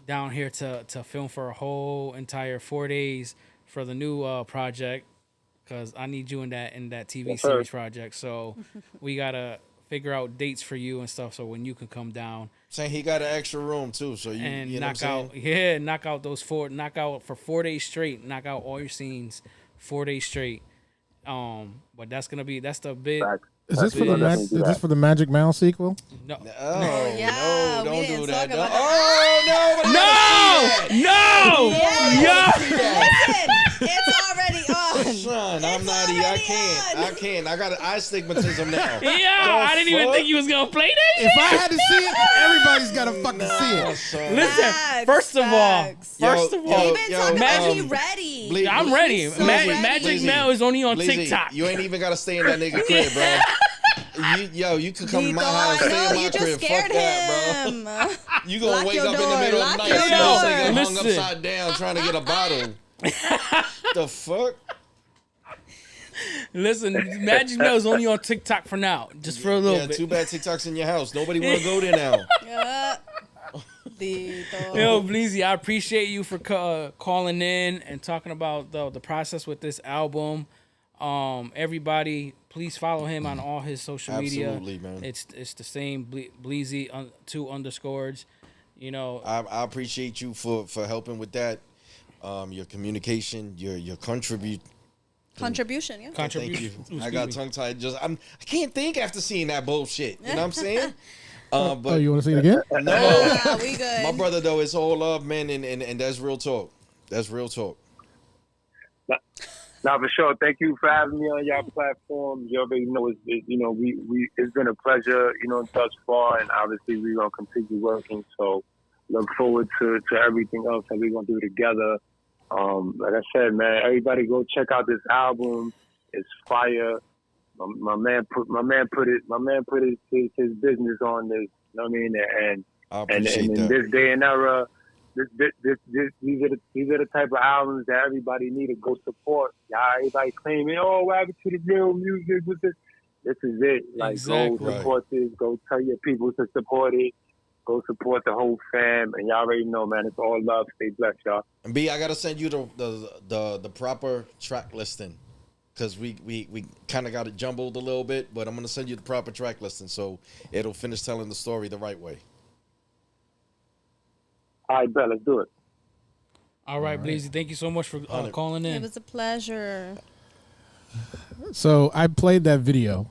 down here to film for a whole entire 4 days for the new project because I need you in that TV Yes, sir. series project. So we gotta figure out dates for you and stuff so when you can come down Saying he got an extra room too, so you and know what I'm knock saying? out knock out for 4 days straight, knock out all your scenes 4 days straight. But that's the big. Facts. Is this for We'll the definitely do is this that. for the Magic Mouse sequel? No. Oh, yeah, no, we don't didn't do that. talk about Oh, no, No! Listen, it's already on. Son, I'm It's not. I already can't. on. I can't. I got eye stigmatism now. Yeah, I didn't even fuck? think you was gonna play that. If I had to see it, everybody's got to fucking see it. Son. Listen, Facts, first of all, facts. Yo, first of yo, all, He been yo, talking about he um, ready. Ble- I'm ready. He's so ready. Magic Bleezy, Mel is only on Bleezy, TikTok. You ain't even gotta stay in that nigga crib, bro. You could come to my house, stay in my you just crib. Fuck scared that, bro. him. You gonna Lock wake your up in door, the middle of lock the night, your see door. this nigga hung Listen. upside down trying to get a bottle. The fuck? Listen, Magic Mel is only on TikTok for now, just for a little Yeah, bit. too bad TikTok's in your house. Nobody wanna go there now. Yeah. Dito. Yo, Bleezy, I appreciate you for calling in and talking about the process with this album. Everybody, please follow him on all his social media. Absolutely, man. It's the same Bleezy 2 underscores. You know, I appreciate you for helping with that. Your communication, your Contribution, yeah. Thank you. Excuse I got me. tongue tied. I can't think after seeing that bullshit. You know what I'm saying? But Oh, you want to see it again? no, Ah, we good. my brother though, it's all love, man, and that's real talk. That's real talk. Now for sure. Thank you for having me on your platform. You already know it's been a pleasure, thus far, and obviously we're gonna continue working. So look forward to everything else that we're gonna do together. Like I said, man, everybody go check out this album. It's fire. My man put his business on this. You know what I mean? And I and appreciate in that. this day and era, these are the type of albums that everybody need to go support. Y'all, everybody claiming, oh, what happened to the real music? This is it. Like, Exactly. go support this. Go tell your people to support it. Go support the whole fam. And y'all already know, man, it's all love. Stay blessed, y'all. And B, I gotta send you the proper track listing. Cause we kind of got it jumbled a little bit, but I'm gonna send you the proper track listing so it'll finish telling the story the right way. All right, bet. Let's do it. all right, Bleezy, thank you so much for calling in. It was a pleasure. So I played that video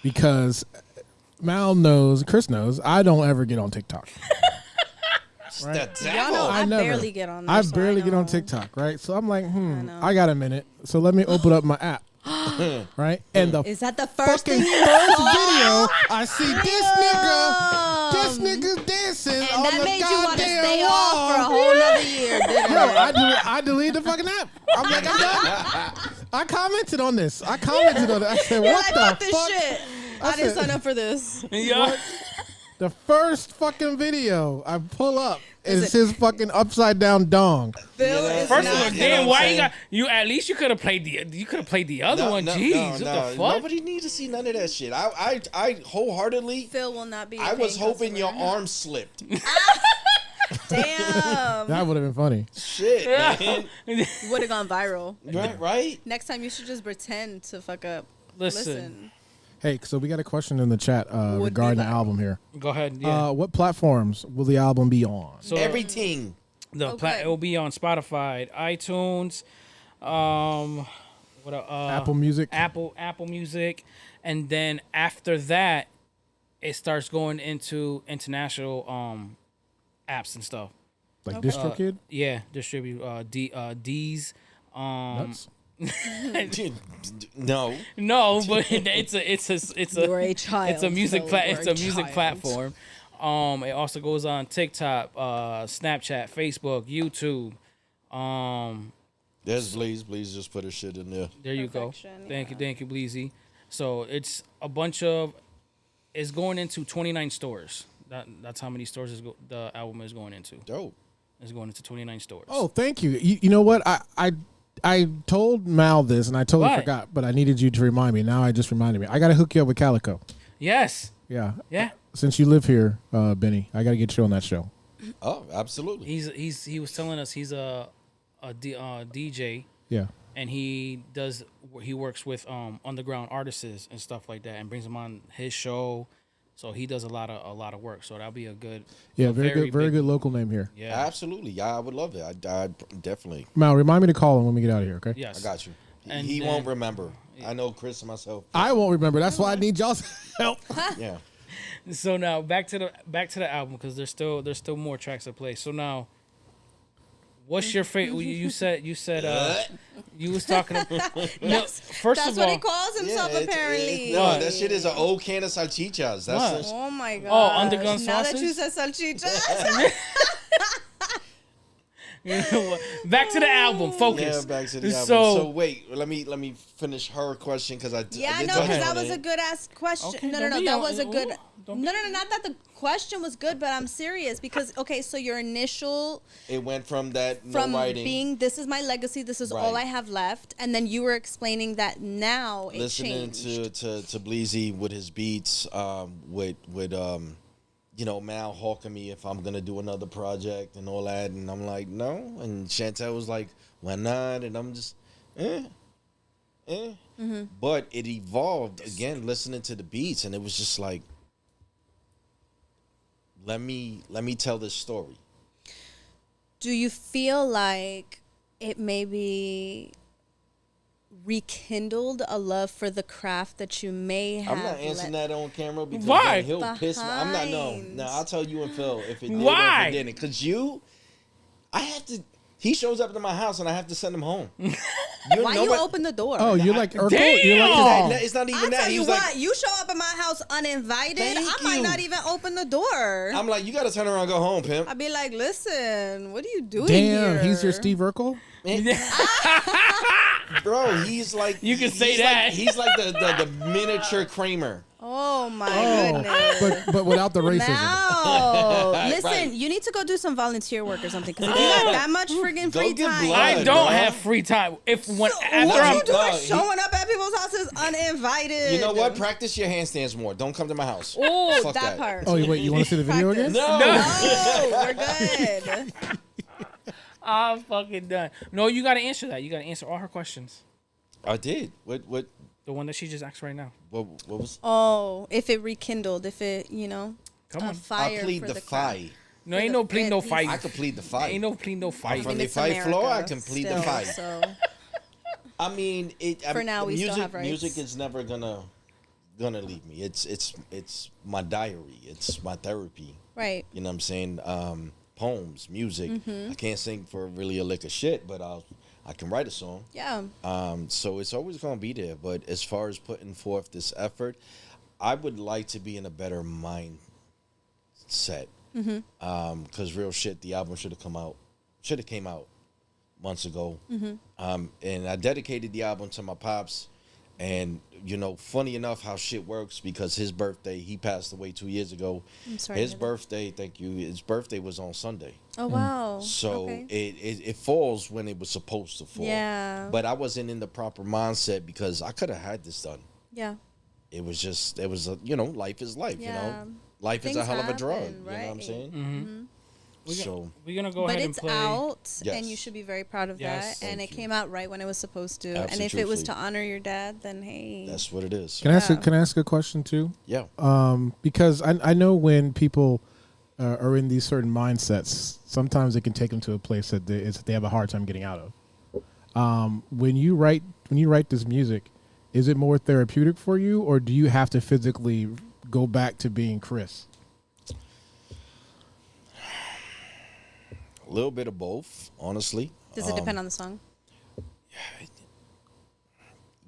because Chris knows, I don't ever get on TikTok. Right? Y'all know I never. barely get on there. I so barely get on know. TikTok, right? So I'm like, know. I got a minute. So let me open up my app. Right? And the Is that the first fucking thing you first saw? video, I see this nigga dancing And on that the made you want to goddamn stay wall. off for a whole nother year, didn't Yo, it? I deleted the fucking app. I'm like, I'm done. I commented on this. I said, You're what like, the fuck this fuck? shit. I didn't sign up for this. Yeah. The first fucking video I pull up Is is it- his fucking upside down dong. Phil is First of not all, You know damn, what I'm why saying? you at least you could have played the other one. Jeez, what the fuck? Nobody needs to see none of that shit. I wholeheartedly. Phil will not be. I a was paying hoping your customer. arm slipped. Damn. That would have been funny. Shit, man. Would have gone viral. Right? Next time you should just pretend to fuck up. Listen. Hey, so we got a question in the chat Would regarding be the like- album here. Go ahead. Yeah. What platforms will the album be on? So Everything. it will be on Spotify, iTunes, Apple Music? Apple Music, and then after that, it starts going into international apps and stuff. Like DistroKid? Yeah, distribute D's. Nuts? No. No, but it's a You're a child. it's a music Phil, it's you're a music child. platform. It also goes on TikTok, Snapchat, Facebook, YouTube. There's Blaze. Blaze just put her shit in there. There you go. Perfection, Thank you, Bleezy. So it's a bunch of. It's going into 29 stores. That's how many stores the album is going into. Dope. It's going into 29 stores. Oh, thank you. You know what? I told Mal this, and I totally What? forgot, but I needed you to remind me. Now I just reminded me. I got to hook you up with Calico. yes. Yeah. Yeah. Since you live here, Benny, I got to get you on that show. Oh, absolutely. He was telling us he's a DJ. Yeah. And he works with underground artists and stuff like that, and brings them on his show. So he does a lot of work. So that'll be a good, Yeah, a very big- good local name here. Yeah, Absolutely. Yeah, I would love it. I definitely. Mal, remind me to call him when we get out of here, okay? yes, I got you. And He then- won't remember. I know Chris and myself. I won't remember. That's why I need y'all's help. Yeah. So now back to the album, because there's still more tracks to play. So now, what's your favorite? You said you was talking. No, first That's of what all, he calls himself, apparently. No, that shit is an old can of salchichas. That's What? Oh my god. Oh, underground Now that sauces? you said salchichas. back to the album. Focus. Yeah, back to the album. So- So wait, let me finish her question because I Yeah, did no, touch because that on was it. a good ass question. Okay, no, don't be that on- was a good. ooh, No, don't be- not that the question was good, but I'm serious because okay, so your initial It went from that from no writing, being this is my legacy, this is all Right. I have left, and then you were explaining that now it listening changed. to Bleezy with his beats, with Mal hawking me if I'm gonna do another project and all that, and I'm like no, and Chantel was like why not, and I'm just But it evolved again, listening to the beats, and it was just like, let me tell this story. Do you feel like it maybe rekindled a love for the craft that you may have? I'm not answering that on camera because Why? then he'll piss me. I'm not. Behind. No. I'll tell you and Phil if it did Why? or if it didn't. Because I have to. He shows up to my house and I have to send him home. Why you open the door? Oh, you're like Urkel? Damn! You're like It's not even I'll that. tell He you was what, like, you show up at my house uninvited, Thank I might you. not even open the door. I'm like, you got to turn around and go home, pimp. I'd be like, listen, what are you doing Damn, here? he's your Steve Urkel? Bro, he's like. You can say he's that. Like, he's like the miniature Kramer. Oh my Oh, goodness. but without the racism. No. Listen, Right. you need to go do some volunteer work or something. Because if you got that much friggin' Go free get time. blood. I don't bro. have free time. After What I'm you doing No, he- showing up at people's houses uninvited? You know what? Practice your handstands more. Don't come to my house. Oh, Fuck that part. Oh, wait, you want to see the video again? No. No, we're good. I'm fucking done. No, you got to answer that. You got to answer all her questions. I did. What The one that she just asked right now. was? Oh, if it rekindled, if it, Come a on. fire I plead for the craft. fight. No, ain't no plead, no fight. I could plead the fight. Ain't no plead, no fight. From I mean, the it's fight floor, I America can plead the still, fight. So. I mean, For now, we music, still have rights. Music is never gonna leave me. It's my diary. It's my therapy. Right. You know what I'm saying? Poems, music. I can't sing for really a lick of shit, but I can write a song. Yeah. So it's always gonna be there. But as far as putting forth this effort, I would like to be in a better mindset. Because real shit, the album should have came out months ago. And I dedicated the album to my pops. And, you know, funny enough how shit works, because his birthday, he passed away 2 years ago. I'm sorry. His birthday, thank you, his birthday was on Sunday. Oh, wow. So Okay. it falls when it was supposed to fall. Yeah. But I wasn't in the proper mindset, because I could have had this done. Yeah. It was you know, life is life, you Yeah. know. Life is a Things hell of a drug, happen, you know what I'm right. saying? So We're gonna go But ahead and it's play. out, Yes. and you should be very proud of Yes. that. And it Thank you. came out right when it was supposed to. And if it was to honor your dad, then hey. that's what it is. Can I ask? Yeah. Can I ask a question too? Yeah. Because I know when people are in these certain mindsets, sometimes it can take them to a place that they have a hard time getting out of. When you write this music, is it more therapeutic for you, or do you have to physically go back to being Chris? A little bit of both, honestly. Does it depend on the song?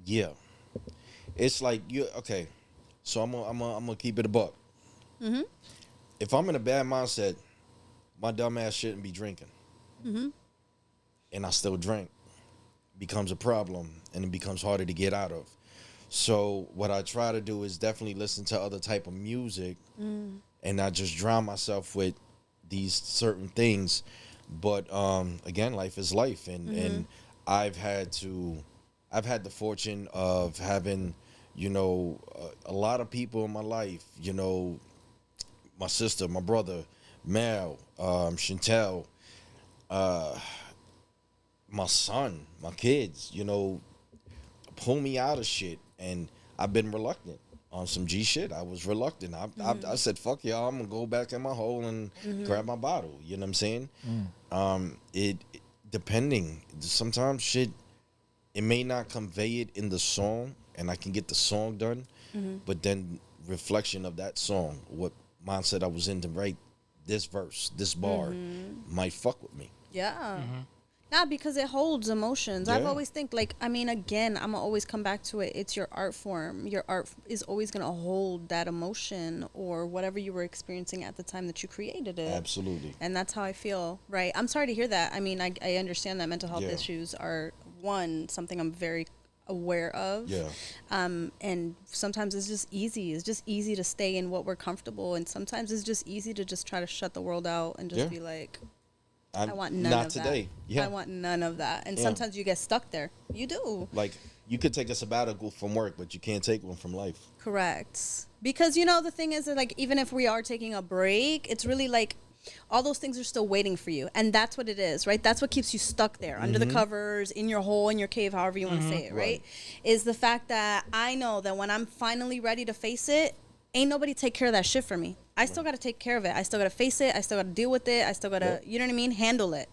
Yeah. It's like okay. So I'm gonna keep it a buck. If I'm in a bad mindset, my dumb ass shouldn't be drinking. And I still drink. Becomes a problem, and it becomes harder to get out of. So what I try to do is definitely listen to other type of music, and not just drown myself with these certain things. But again, life is life, and I've had the fortune of having, you know, a lot of people in my life. You know, my sister, my brother, Mel, Chantel, my son, my kids. You know, pull me out of shit, and I've been reluctant. On some G shit, I was reluctant. I said, fuck y'all, I'm gonna go back in my hole and grab my bottle. You know what I'm saying? It depending. Sometimes shit, it may not convey it in the song, and I can get the song done, but then reflection of that song, what mindset I was in to write this verse, this bar, might fuck with me. Yeah. Yeah, because it holds emotions. I've Yeah. always think, like, I mean, again, I'm gonna always come back to it. It's your art form. Your art is always gonna hold that emotion or whatever you were experiencing at the time that you created it. Absolutely. And that's how I feel. Right. I'm sorry to hear that. I mean, I understand that mental health Yeah. issues are something I'm very aware of. Yeah. And sometimes it's just easy. It's just easy to stay in what we're comfortable, and sometimes it's just easy to just try to shut the world out and just Yeah. be like, I want none not of today. that. Yeah. I want none of that. And Yeah. sometimes you get stuck there. You do. Like, you could take a sabbatical from work, but you can't take one from life. Correct. Because, you know, the thing is that, like, even if we are taking a break, it's really like all those things are still waiting for you. And that's what it is, right? That's what keeps you stuck there under the covers, in your hole, in your cave, however you want to say it, right? Is the fact that I know that when I'm finally ready to face it, ain't nobody take care of that shit for me. I still got to take care of it. I still got to face it. I still got to deal with it. I still got to, you know what I mean? Handle it.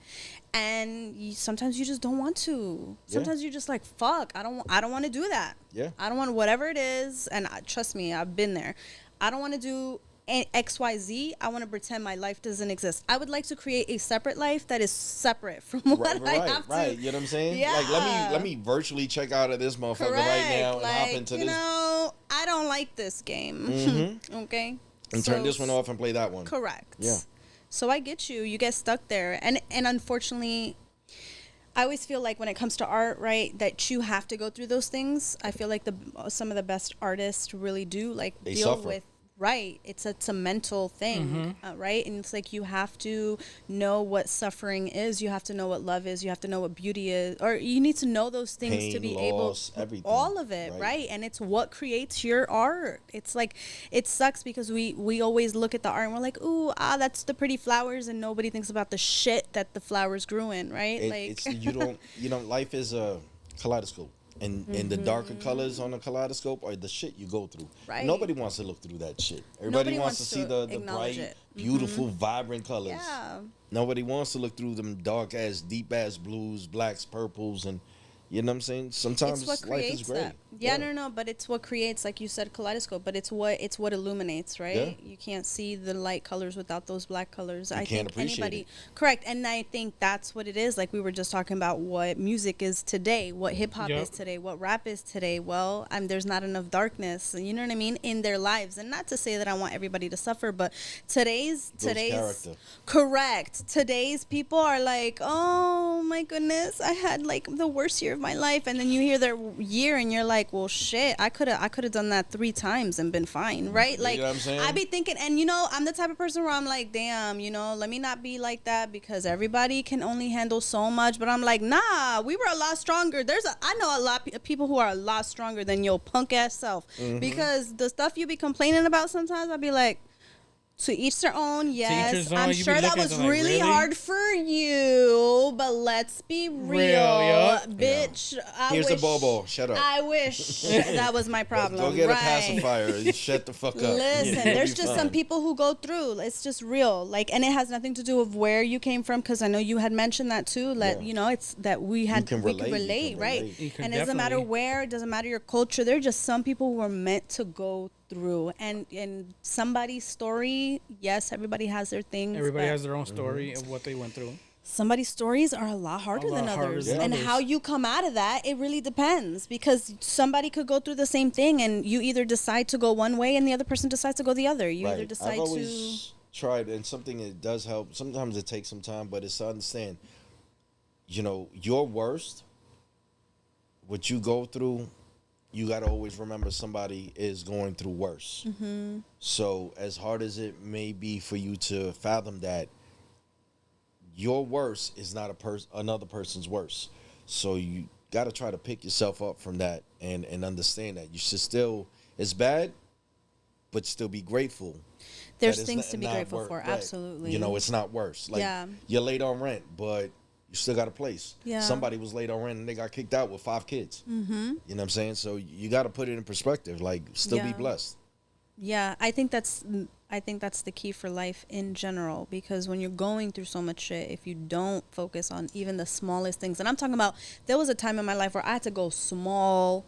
And sometimes you just don't want to. Sometimes you're just like, fuck, I don't want to do that. Yeah. I don't want whatever it is. And trust me, I've been there. I don't want to do XYZ. I want to pretend my life doesn't exist. I would like to create a separate life that is separate from what I have to. Right. You know what I'm saying? Yeah. Like, let me virtually check out of this motherfucker Correct. right now and like, hop into you this know, I don't like this game. Okay. and turn this one off and play that one. Correct. Yeah. So I get you. You get stuck there, and unfortunately, I always feel like when it comes to art, right, that you have to go through those things. I feel like some of the best artists really do They deal suffer. with. Right. It's a mental thing, right? And it's like you have to know what suffering is. You have to know what love is. You have to know what beauty is. Or you need to know those things to Pain, be loss, able everything, all of it, right? And it's what creates your art. It's like it sucks because we always look at the art and we're like, ooh, that's the pretty flowers, and nobody thinks about the shit that the flowers grew in, right? It's you don't life is a kaleidoscope. And the darker colors on the kaleidoscope are the shit you go through. Right. Nobody wants to look through that shit. Everybody wants to see the acknowledge bright, it. beautiful, vibrant colors. Yeah. Nobody wants to look through them dark ass, deep ass blues, blacks, purples, and You know what I'm saying? Sometimes It's what life creates is great. that. Yeah, no, but it's what creates, like you said, kaleidoscope. But it's what illuminates, right? Yeah. You can't see the light colors without those black colors. I can't think appreciate anybody, it. correct, and I think that's what it is. Like we were just talking about what music is today, what hip hop Yep. is today, what rap is today. Well, there's not enough darkness, you know what I mean, in their lives. And not to say that I want everybody to suffer, but today's character. correct. Today's people are like, oh my goodness, I had like the worst year of my life, and then you hear their year and you're like, well, shit, I could have done that 3 times and been fine, right? Like, know what I'm saying? I be thinking, and you know, I'm the type of person where I'm like, damn, you know, let me not be like that because everybody can only handle so much. But I'm like, nah, we were a lot stronger. I know a lot of people who are a lot stronger than your punk ass self, because the stuff you be complaining about sometimes, I'd be like, to each their own, yes. his own. I'm You be sure that looking at was them like, really really? hard for you, but let's be real, yeah. bitch. I Here's wish, the bobo. Shut up. I wish that was my problem. Go get right. a pacifier and shut the fuck up. Listen, You'll there's be just fine. some people who go through. It's just real, like, and it has nothing to do with where you came from, because I know you had mentioned that too. That Yeah. you know, it's that we can could relate, relate, right? You can And it doesn't matter definitely. where, it doesn't matter your culture. There are just some people who are meant to go through, and somebody's story. Yes, everybody has their things. Everybody but has their own story of what they went through. somebody's stories are a lot harder A lot than harder others. than And others. how you come out of that, it really depends, because somebody could go through the same thing and you either decide to go one way and the other person decides to go the other. You either Right. decide I've always tried, and something that does help. Sometimes it takes some time, but it's to understand, you know, your worst, what you go through, you got to always remember somebody is going through worse. Mm-hmm. So as hard as it may be for you to fathom that, your worst is not another person's worst. So you got to try to pick yourself up from that and understand that you should still, it's bad, but still be grateful. There's that it's things to be not grateful for, right. absolutely. You know, it's not worse. Like, Yeah. you're late on rent, but you still got a place. Yeah. Somebody was late on rent and they got kicked out with 5 kids. Mm-hmm. You know what I'm saying? So you got to put it in perspective. Like, still be Yeah. blessed. Yeah, I think that's the key for life in general, because when you're going through so much shit, if you don't focus on even the smallest things, and I'm talking about, there was a time in my life where I had to go small.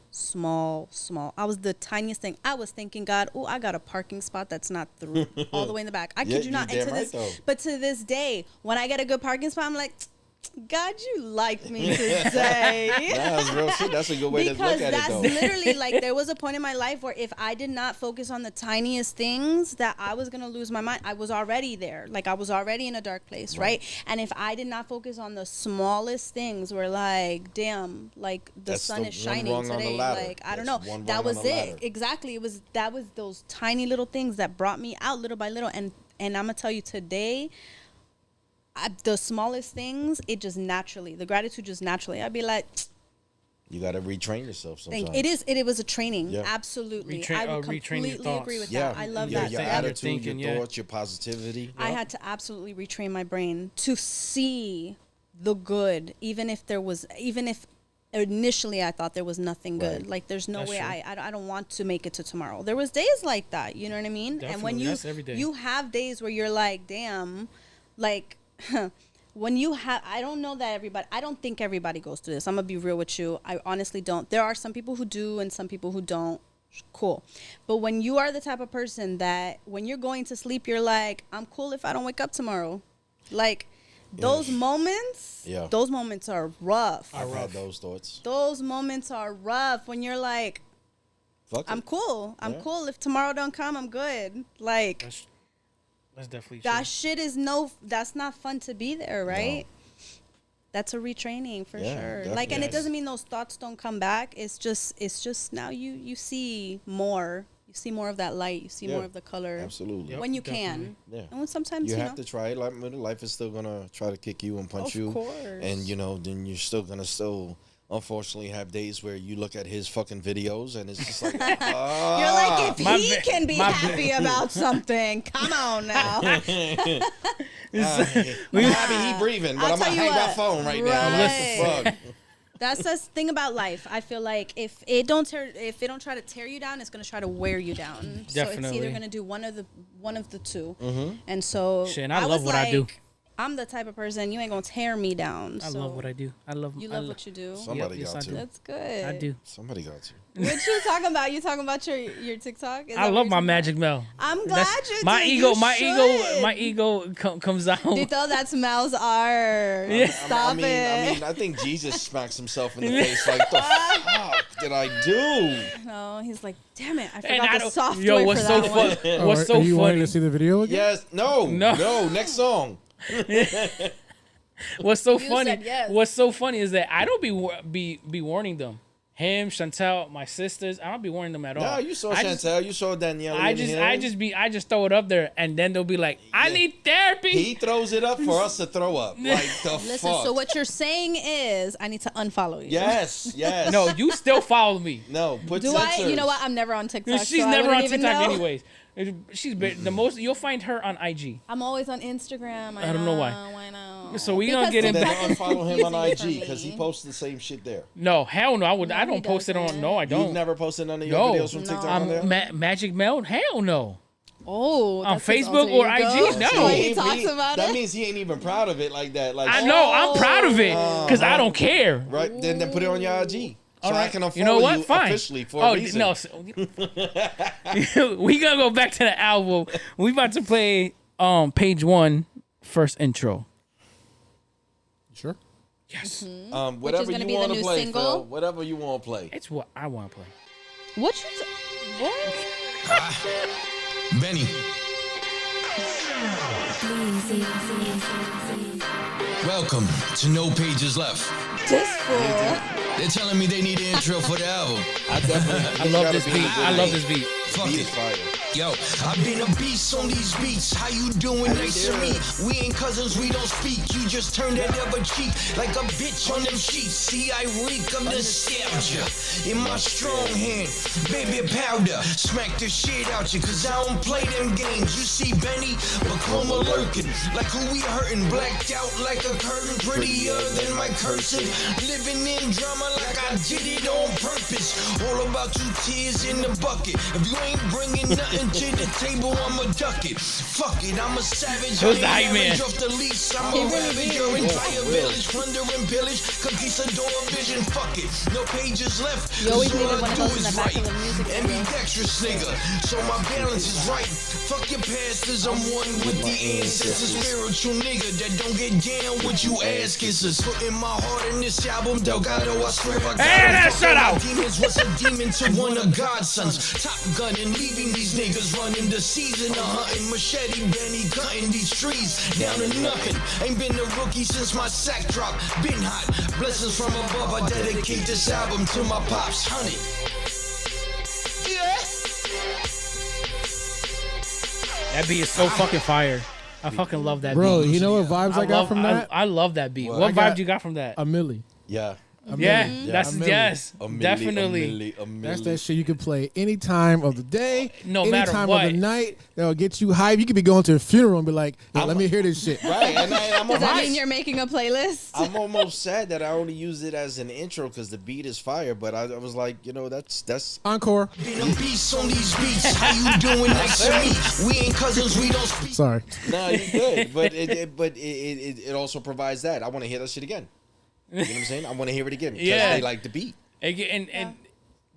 I was the tiniest thing. I was thinking, God, oh, I got a parking spot that's not through all the way in the back. I Yeah, kid you not. you're And to damn this, right, though. but to this day, when I get a good parking spot, I'm like, God, you like me today. Nah, that's real shit. That's a good way to Because look at it, that's though. literally, like, there was a point in my life where if I did not focus on the tiniest things, that I was going to lose my mind. I was already there. Like, I was already in a dark place, right? And if I did not focus on the smallest things, where like, damn, like the That's sun the is one shining rung on the today. ladder. Like, I don't That's know. one That rung was on the it. ladder. Exactly. That was those tiny little things that brought me out little by little. And I'm going to tell you today, the smallest things, the gratitude just naturally, I'd be like, You got to retrain yourself sometimes. it was a training. Yeah. Absolutely. Retrain- I would retrain your completely thoughts. agree with Yeah. that. I love your, that. Your Yeah. Yeah. attitude, Thinking, your yeah. thoughts, your positivity. I had to absolutely retrain my brain to see the good, even if initially I thought there was nothing good. Right. Like, there's no That's way true. I don't want to make it to tomorrow. There was days like that, you know what I mean? And when Definitely. That's every day. you have days where you're like, damn, like when you have, I don't think everybody goes through this. I'm gonna be real with you. I honestly don't. There are some people who do and some people who don't. Cool. But when you are the type of person that when you're going to sleep, you're like, I'm cool if I don't wake up tomorrow. Like, those moments, Yeah. those moments are rough. I've had those thoughts. Those moments are rough when you're like, Fuck I'm it. cool. I'm Yeah. cool. If tomorrow don't come, I'm good. Like, That's definitely that true. shit is that's not fun to be there, right? That's a retraining for Yeah, sure. definitely. Like, and it Yes. doesn't mean those thoughts don't come back. It's just now you see more. You see more of that light. You see Yeah. more of the color. Absolutely. Yep. When you definitely. can. Yeah. And when sometimes You you have know, to try it. Like, life is still gonna try to kick you and punch Of you. course. And you know, then you're still gonna unfortunately have days where you look at his fucking videos and it's just like, you're like, if My he ba- can be my ba- happy about something, come on now. I'm happy he breathing, but I'll I'm gonna tell you hang that what. phone right now. Like, Right. fuck. That's the thing about life. I feel like if it don't try to tear you down, it's gonna try to wear you down. So it's Definitely. either gonna do one of the two. And so Shit, and I love was what I do. I'm the type of person you ain't gonna tear me down. I love what I do. I love. You love what you do. Somebody Yes, got I to. do. That's good. I do. Somebody got to. What you talking about? You talking about your TikTok? Is I that what love you're my talking Magic Mel. I'm glad you my do. ego. You My should. ego comes out. Dito, that's Mel's art. Stop it. I mean, I think Jesus smacks himself in the face like, the fuck did I do? No, he's like, damn it, I And forgot I the don't- software Yo, for what's that so one. fun? What's so are you wanting funny? to see the video again? Yes. No. Next song. What's so You funny? said yes. What's so funny is that I don't be warning them. Him, Chantel, my sisters. I don't be warning them at all. No, you saw I Chantel. You saw Danielle. I just throw it up there, and then they'll be like, "I need therapy." He throws it up for us to throw up. Like the Listen, fuck. so what you're saying is I need to unfollow you. Yes. No, you still follow me. No. Put Do I? sensors. You know what? I'm never on TikTok. She's so I never wouldn't on even TikTok know. anyways. She's been, the most. You'll find her on IG. I'm always on Instagram. I don't know why. Why not? So we gonna get And in then back. unfollow him on Confusing for IG because he me. posts the same shit there. No, hell no. I he don't post it on. doesn't. No, I You've don't. never posted none of your No. videos from TikTok on there? Magic Mel. Hell no. Oh, On that's his Facebook alter or ego. IG? No. So he ain't- talks about that it. means he ain't even proud of it like that. Like I know. I'm proud of it because I don't care. Right? Then put it on your IG. So All I right. can unfollow You know what? you Fine. officially for a reason. No. We gonna go back to the album. We about to play page 1 first intro. Sure. Yes. Whatever gonna you be the want to new play, single? Phil. Whatever you want to play. It's what I want to play. What you? What? Benny. Welcome to No Pages Left. This fool. They're telling me they need an intro for the album. I definitely. I love this beat. I love this beat. Fuck Beat it. is fire. Yo, I've been a beast on these beats. How you doing? Nice to meet. We ain't cousins, we don't speak. You just turned that other cheek like a bitch on them sheets. See, I reek of nostalgia in my strong hand. Baby powder, smack the shit out you, cause I don't play them games. You see Benny, but chroma lurking. Like who we hurting, blacked out like a curtain, prettier than my cursive. Living in drama like I did it on purpose. All about 2 tears in the bucket. If you ain't bringing nothing to the table, I'ma duck it. Fuck it, I'm a savage. Who's the I hype ain't man? average off the lease. I'm a ravage, your entire village, plunder and pillage. Cookies adore vision, fuck it. No pages left. You always 'cause needed all I one of do those in is the back write. of the music And be video. dexterous, nigga. So my balance is right. Fuck your pastors, I'm one with the ancestors. Spiritual nigga that don't get down with you ass kissers. Putting my heart in this album, Delgado, I swear I got Hey, it. that shut up. Demons was a demon to one of God's sons. Top gun and leaving these niggas running the season of hunting. Machete, Benny, cutting these trees down to nothing. Ain't been a rookie since my sack drop. Been hot. Blessings from above. I dedicate this album to my pops, honey. Yeah. That beat is so fucking fire. I fucking love that Bro, beat. you know what vibes I got love, from that? I love that beat. What? What I got vibe you got from that? A milli. Yeah. Yeah, milli. that's A milli. yes, A milli, definitely. a milli. That's that shit you can play any time of the day, No any matter time what. of the night. That'll get you hype. You could be going to a funeral and be like, "Yo, let me hear this shit." Right, and I'm Does that almost, mean you're making a playlist? I'm almost sad that I only use it as an intro because the beat is fire. But I was like, you know, that's Encore. Been a beast on these beats. How you doing? Nice to meet. We ain't cousins, we don't speak. Sorry. no, you good. But it also provides that I want to hear that shit again. You know what I'm saying? I want to hear it again because Yeah. they like the beat. And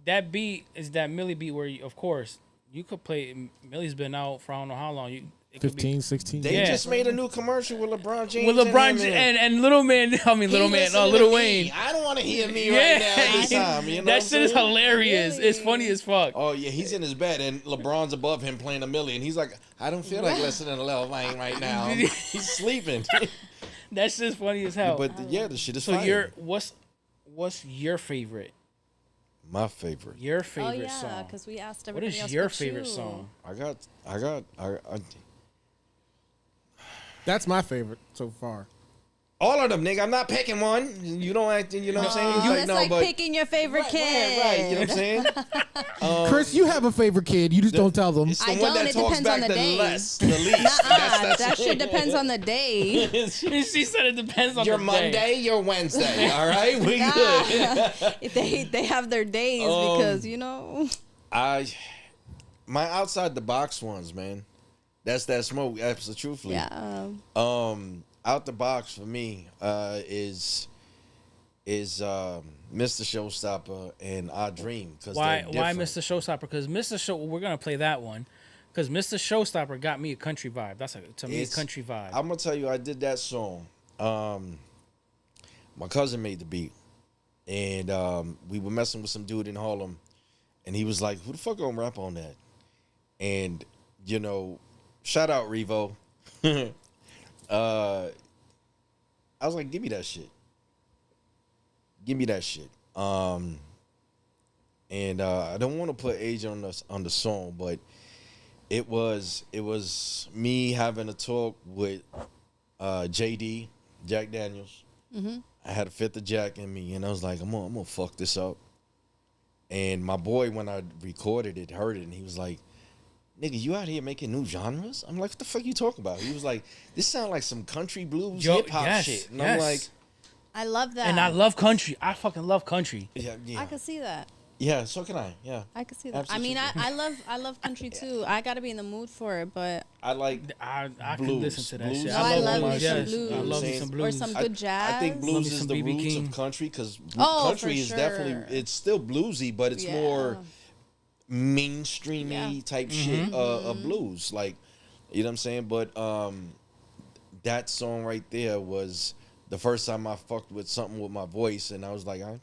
that beat is that Millie beat where, of course, you could play. Millie's been out for I don't know how long. It could 15, 16 They Yeah. just made a new commercial with LeBron James. with LeBron and him in it. and Little Man. I mean, Little He Man. listening Little to Wayne. me. I don't want to hear me Yeah, right now this time. You know that what shit I'm is saying? hilarious. It's funny as fuck. Oh yeah, he's in his bed and LeBron's above him playing a million. He's like, I don't feel like listening to Lil Wayne right now. He's sleeping. That shit's funny as hell. But yeah, the shit is so fire. what's your favorite? My favorite. Your Oh favorite yeah, song. because we asked What everybody is else your but favorite you. song? I That's my favorite so far. all of them, nigga. I'm not picking one. You don't act. You know what I'm saying? Oh, it's like but picking your favorite kid. right. You know what I'm saying? Chris, you have a favorite kid. You just don't tell them. It's the I one don't. that It talks depends on back the the day. least. Nuh-uh. That shit depends on the day. She said it depends on Your the Monday, day. your Wednesday. All right, we good. They have their days because you know. My outside the box ones, man. That's that smoke. Absolutely, truthfully. Yeah. out the box for me is Mr. Showstopper and I Dream. Why Mr. Showstopper? Because Mr. Show, we're gonna play that one. Because Mr. Showstopper got me a country vibe. That's a country vibe. I'm gonna tell you, I did that song. My cousin made the beat, and we were messing with some dude in Harlem, and he was like, "Who the fuck gonna rap on that?" And you know, shout out Revo. I was like, "Give me that shit. Give me that shit." And I don't want to put age on the song, but it was me having a talk with JD, Jack Daniels. Mm-hmm. I had a fifth of Jack in me, and I was like, I'm gonna fuck this up. And my boy, when I recorded it, heard it, and he was like, "Nigga, you out here making new genres?" I'm like, "What the fuck you talking about?" He was like, "This sound like some country blues hip hop shit." And I'm like, I love that. And I love country. I fucking love country. yeah. I could see that. Yeah, so can I. Yeah. I could see that. Absolutely. I mean, I love country too. I gotta be in the mood for it, but I like I blues. can listen to that Blues. shit. No, I love my me some shit. blues. I love me Saying? some or blues. some good jazz. I think Love blues me is some the B.B. roots King. of country because Oh, country for is sure. definitely, it's still bluesy, but it's Yeah. more mainstreamy Yeah. type shit of blues. Like, you know what I'm saying? But that song right there was the first time I fucked with something with my voice, and I was like, all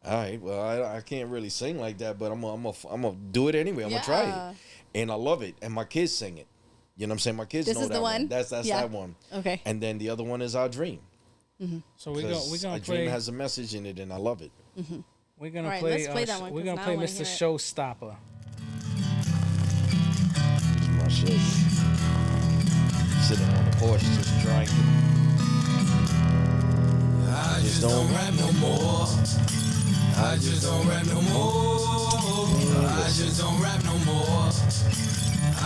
right, well, I can't really sing like that, but I'm gonna do it anyway. I'm gonna try Yeah. it, and I love it. And my kids sing it. You know what I'm saying? My kids This know is that the one? That's Yeah. that one. Okay. And then the other one is Our Dream. So we're 'Cause gonna Our play. Dream has a message in it, and I love it. We're gonna Alright, play. let's play that one, We're 'cause gonna now play I wanna Mr. hear it. Showstopper. It's my shit. Sitting on the porch just drinking. I just don't rap no more. I just don't rap no more. I just don't rap no more.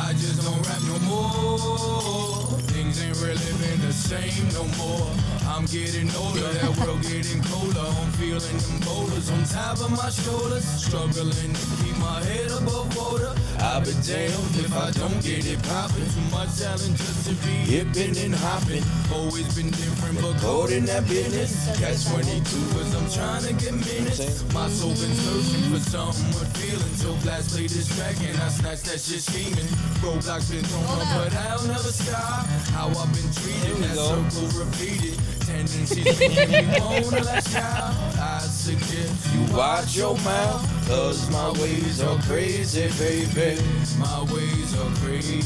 I just don't rap no more. Things ain't really been the same no more. I'm getting older, that world getting colder. I'm feeling them boulders on top of my shoulders. Struggling to keep my head above water. I'll be damned if I don't get it poppin'. Too much talent just to be hippin' and hoppin'. Always been different, but cold in that business. Catch 22 cause I'm trying to get minutes. My soul been searching for something with feeling. So blast play this track and I snatch that shit scheming. Roadblocks been thrown up, but I'll never stop. How I've been treated, that circle repeated. Tendencies making me wanna lash out. I suggest you watch your mouth, cause my ways are crazy, baby. My ways are crazy.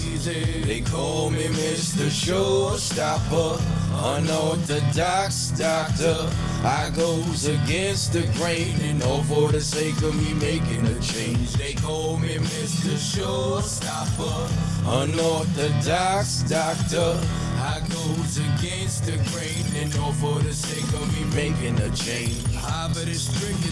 They call me Mr. Showstopper, unorthodox doctor. I goes against the grain and all for the sake of me making a change. They call me Mr. Showstopper, unorthodox doctor. I goes against the grain and all for the sake of me making a change.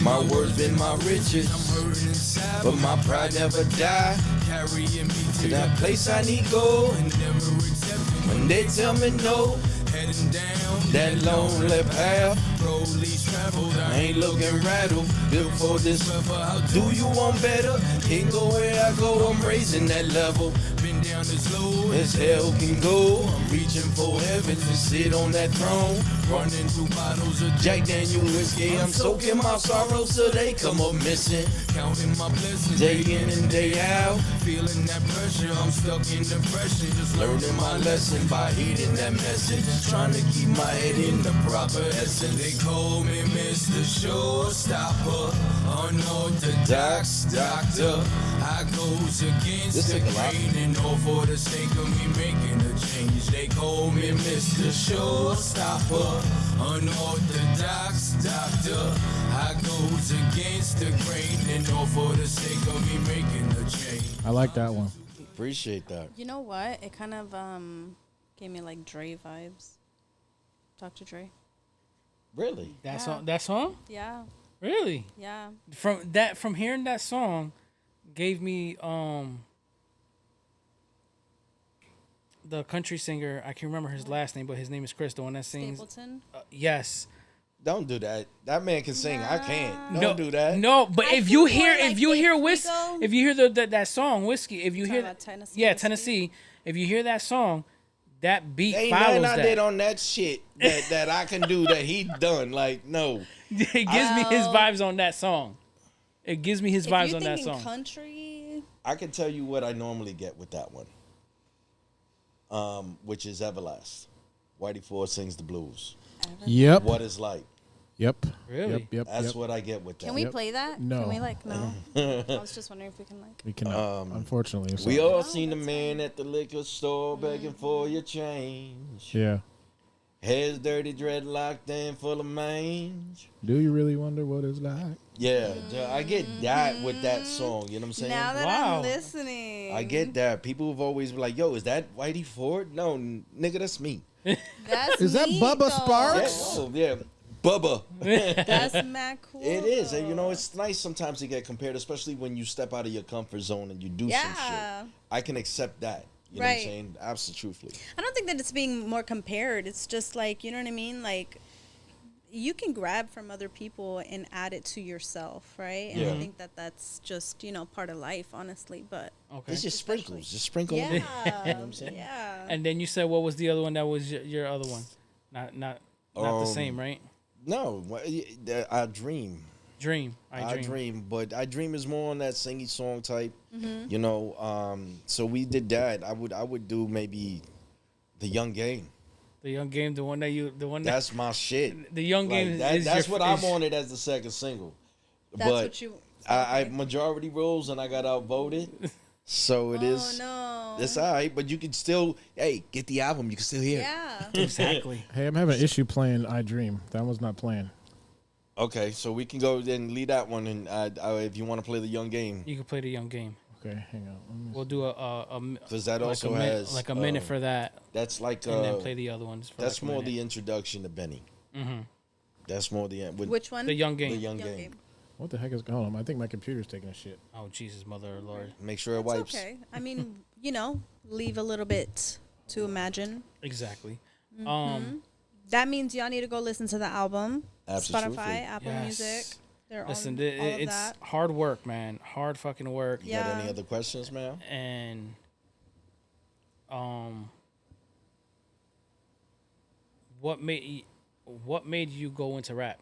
My words been my riches. I'm hurting inside, but my pride never die. Carrying me to that place I need go, and never accepting when they tell me no. Heading down that lonely path, road least traveled. I ain't looking rattled. Built for this weather. How do you want better? Can't go where I go. I'm raising that level. Been down as low as hell can go. I'm reaching for heaven to sit on that throne. Running through bottles of Jack Daniel whiskey. I'm soaking my sorrows so they come up missing. Counting my blessings day in and day out. Feeling that pressure. I'm stuck in depression. Just learning my lesson by heeding that message. Trying to keep my head in the proper essence. They call me Mr. Showstopper, unorthodox doctor. I goes against the grain and all for the sake of me making a change. They call me Mr. Showstopper, unorthodox doctor. I goes against the grain and all for the sake of me making a change. I like that one. Appreciate that. You know what? It kind of gave me like Dre vibes. Dr. Dre. Really? That Yeah. song? Yeah. Really? Yeah. From hearing that song gave me the country singer, I can't remember his last name, but his name is Chris, the one that sings Stapleton. yes. Don't do that. That man can sing. I can't. Don't do that. No, but I if you think hear more like if you Dave hear Frigo. if you hear that song Whiskey, if you Talking hear about Tennessee yeah, Whiskey? Tennessee, if you hear that song, that beat Ain't follows nothing I that. did on that shit that I can do that he done. Like, no. It gives me his vibes on that song. It gives me his If vibes you're on that thinking song. country, I can tell you what I normally get with that one. Which is Everlast. Whitey Ford sings the blues. Yep. What is like. Yep. Really? Yep. That's what I get with that. can we play that? No. Can we no? I was just wondering if we can We cannot. Unfortunately. We sorry. all seen the man at the liquor store begging for your change. Yeah. Hair's dirty, dreadlocked and full of mange. Do you really wonder what it's like? Yeah, I get that with that song. You know what I'm saying? Now that Wow. I'm listening, I get that. People have always been like, yo, is that Whitey Ford? No, nigga, that's me. That's Is that me, Bubba though. Sparks? Yeah, Bubba. That's mad cool. It is. And, though. it's nice sometimes to get compared, especially when you step out of your comfort zone and you do some Yeah. shit. I can accept that. You know what I'm Right. saying? Absolutely. I don't think that it's being more compared. It's just like, you know what I mean? Like, you can grab from other people and add it to yourself, right? And Yeah. I think that that's just, part of life, honestly. But Okay. It's just sprinkles. Just sprinkle them in. yeah, yeah. And then you said what was the other one that was your other one? Not the same, right? No, I dream. Dream. I dream, but I dream is more on that singy song type. Mm-hmm. So we did that. I would do maybe the Young Game. The Young Game, the one that That's my shit. the Young Game is that's your, what I is- wanted as the second single. That's but what you. I majority rules and I got outvoted. So it is. Oh, no. It's all right, but you can still get the album. You can still hear it. Yeah. Exactly. Hey, I'm having an issue playing I Dream. That one's not playing. Okay, so we can go and lead that one, and if you want to play the Young Game, You can play the Young Game. Okay, hang on. We'll do a because that like also a minute, has like a minute for that, That's like and then play the other ones. For that's like a more minute. the introduction to Benny. Mhm. That's more the with Which one? The Young the Game. Young Young Game. Game. What the heck is going on? I think my computer's taking a shit. Oh Jesus, Mother of Lord. Make sure it It's wipes. okay. I mean, leave a little bit to imagine. Exactly. That means y'all need to go listen to the album. Absolutely. Spotify, Apple Yes. Music. They're Listen, on all of it's that. hard work, man. Hard fucking work. You got Yeah. any other questions, man? And what made you go into rap?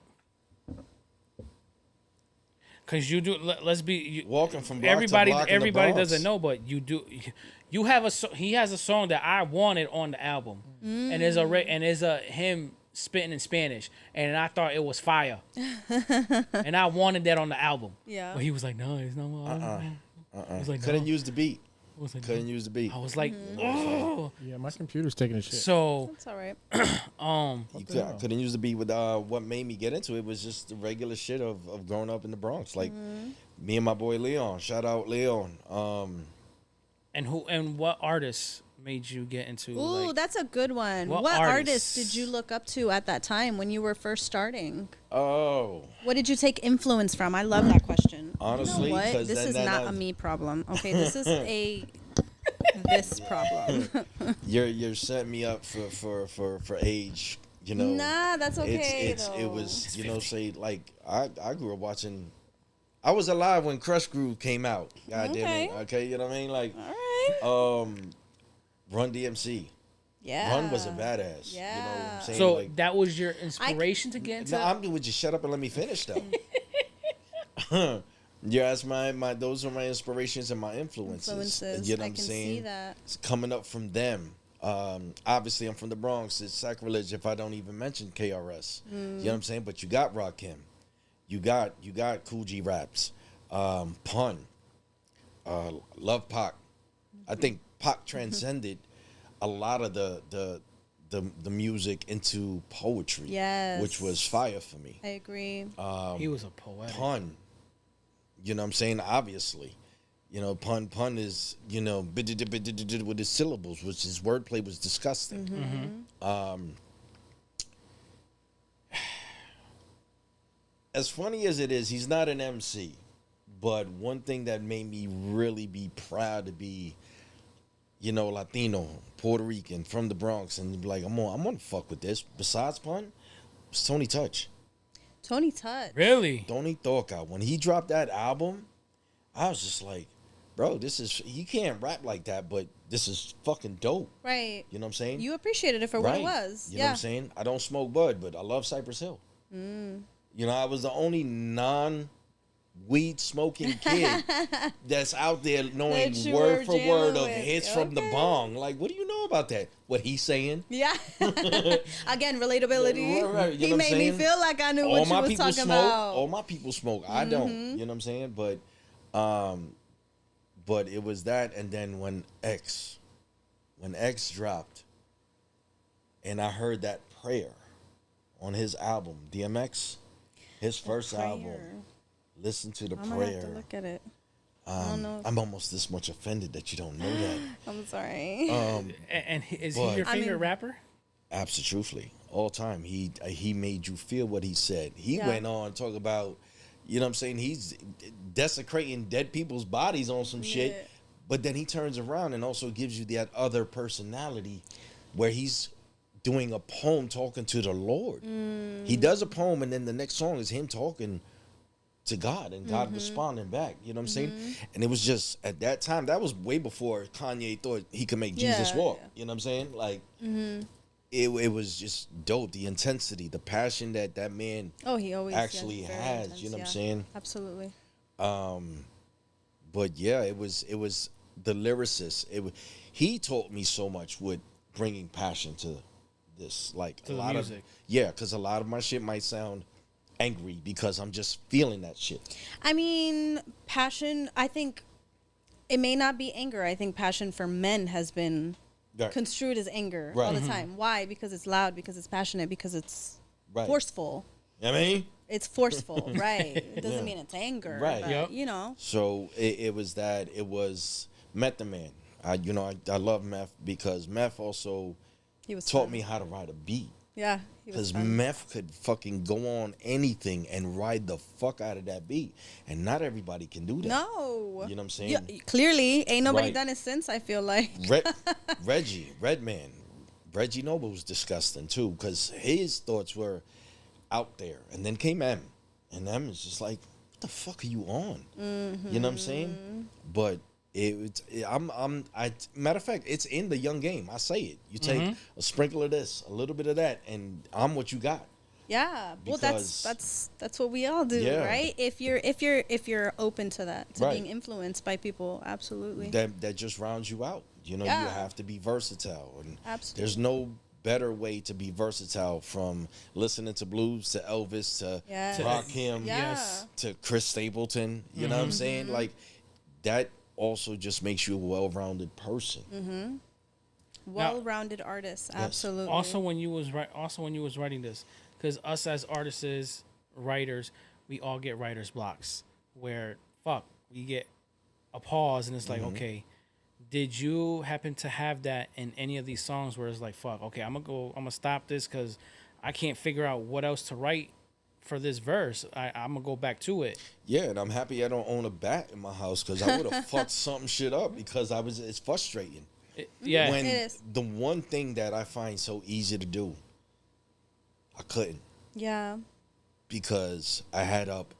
Because you do. Let's be Walking from block to block in the Everybody Bronx. doesn't know, but you do. You have he has a song that I wanted on the album, and there's a him spitting in Spanish, and I thought it was fire, and I wanted that on the album. Yeah. But he was like, no, it's not. I was like, Couldn't no. use the beat. I was like, Couldn't no. use the beat. I was like, oh. Yeah, my computer's taking a shit. So That's all right. Couldn't use the beat with what made me get into it was just the regular shit of growing up in the Bronx. Like me and my boy Leon. Shout out Leon. and what artists made you get into? Ooh, like, that's a good one. what What artists? artists did you look up to at that time when you were first starting? Oh, What did you take influence from? I love that question. Honestly, you know what? 'cause This then- is then not I- a me problem. Okay, this is a this problem. you're setting me up for age. You know. Nah, that's okay. It though. was say like I grew up watching. I was alive when Crush Groove came out. God damn it. Okay. Okay, you know what I mean? Like all right. Run DMC. Yeah. Run was a badass. You know what I'm Yeah. saying? so like, that was your inspiration to get into. no, would you shut up and let me finish though? Yeah, that's my those are my inspirations and my influences. Influences. You know what I I'm can saying? see that. It's coming up from them. Obviously I'm from the Bronx. It's sacrilege if I don't even mention KRS. You know what I'm saying? But you got Rakim. You got Cool G Raps. Pun. Love Pac. I think Pac transcended a lot of the music into poetry. Yes. Which was fire for me. I agree. he was a poet. Pun. You know what I'm saying? Obviously. You know, pun is, with his syllables, which his wordplay was disgusting. As funny as it is, he's not an MC. But one thing that made me really be proud to be, Latino, Puerto Rican, from the Bronx, and be like, I'm gonna fuck with this. Besides pun, it's Tony Touch. Tony Touch. Really? Tony Torca. When he dropped that album, I was just like, bro, he can't rap like that, but this is fucking dope. Right. You know what I'm saying? You appreciated it for what it was. You know what I'm saying? I don't smoke bud, but I love Cypress Hill. You know, I was the only non-weed smoking kid that's out there knowing That you word were for jamming word of with. hits from the bong. Like, what do you know about that? What he's saying? Yeah. Again, relatability. Right, you He know what made I'm me saying? feel like I knew All what you my was people talking smoke. about. All my people smoke. I don't. You know what I'm saying? But it was that, and then when X dropped, and I heard that prayer on his album, DMX, his first album. Listen to the I'm gonna prayer. have to look at it. I don't know. I'm almost this much offended that you don't know that. I'm sorry. And is But- he your favorite rapper? Absolutely, all time. He made you feel what he said. He Yeah. went on to talk about, you know what I'm saying, he's desecrating dead people's bodies on some shit, Yeah. but then he turns around and also gives you that other personality where he's doing a poem talking to the Lord. He does a poem, and then the next song is him talking to God and God responding back. You know what I'm saying? And it was just, at that time, that was way before Kanye thought he could make Jesus Yeah, walk. yeah. You know what I'm saying? Like, it was just dope. The intensity, the passion that man Oh, he always actually very has. intense, You know what I'm yeah. saying? Absolutely. But yeah, it was the lyricist. He taught me so much with bringing passion to this. Like To a the lot music. because a lot of my shit might sound angry because I'm just feeling that shit. I mean, passion, I think it may not be anger. I think passion for men has been Right. construed as anger Right. all the time. Why? Because it's loud, because it's passionate, because it's Right. forceful. You know what I mean? It's forceful, right? It doesn't Yeah. mean it's anger, Right. but, Yep. you know. So it was that. It was Meth the Man. I love Meth because Meth also He was taught fun. me how to ride a beat. Yeah, he was Because fun. Meth could fucking go on anything and ride the fuck out of that beat. And not everybody can do that. No. You know what I'm saying? Yeah, clearly, ain't nobody Right. done it since, I feel like. Redman. Reggie Noble was disgusting too because his thoughts were out there. And then came M. And M is just like, what the fuck are you on? You know what I'm saying? But matter of fact, it's in the young game. I say it. You take a sprinkle of this, a little bit of that, and I'm what you got. Yeah, well, Because- that's what we all do, Yeah. right? If you're open to that, to Right. being influenced by people, absolutely. That just rounds you out. You know, you Yeah. have to be versatile, and Absolutely. there's no better way to be versatile from listening to blues to Elvis to Yes. Rakim Yeah. Yes. to Chris Stapleton. You know what I'm saying? Like that also just makes you a well-rounded person. Well-rounded artist, absolutely. Also, when you was writing this, because us as artists, writers, we all get writer's blocks. Where we get a pause, and it's like, okay, did you happen to have that in any of these songs where it's like, okay, I'm gonna stop this because I can't figure out what else to write for this verse. I'm gonna go back to it. Yeah, and I'm happy I don't own a bat in my house because I would have fucked something shit up because it's frustrating. Yeah, When It is. the one thing that I find so easy to do, I couldn't Yeah. because I had up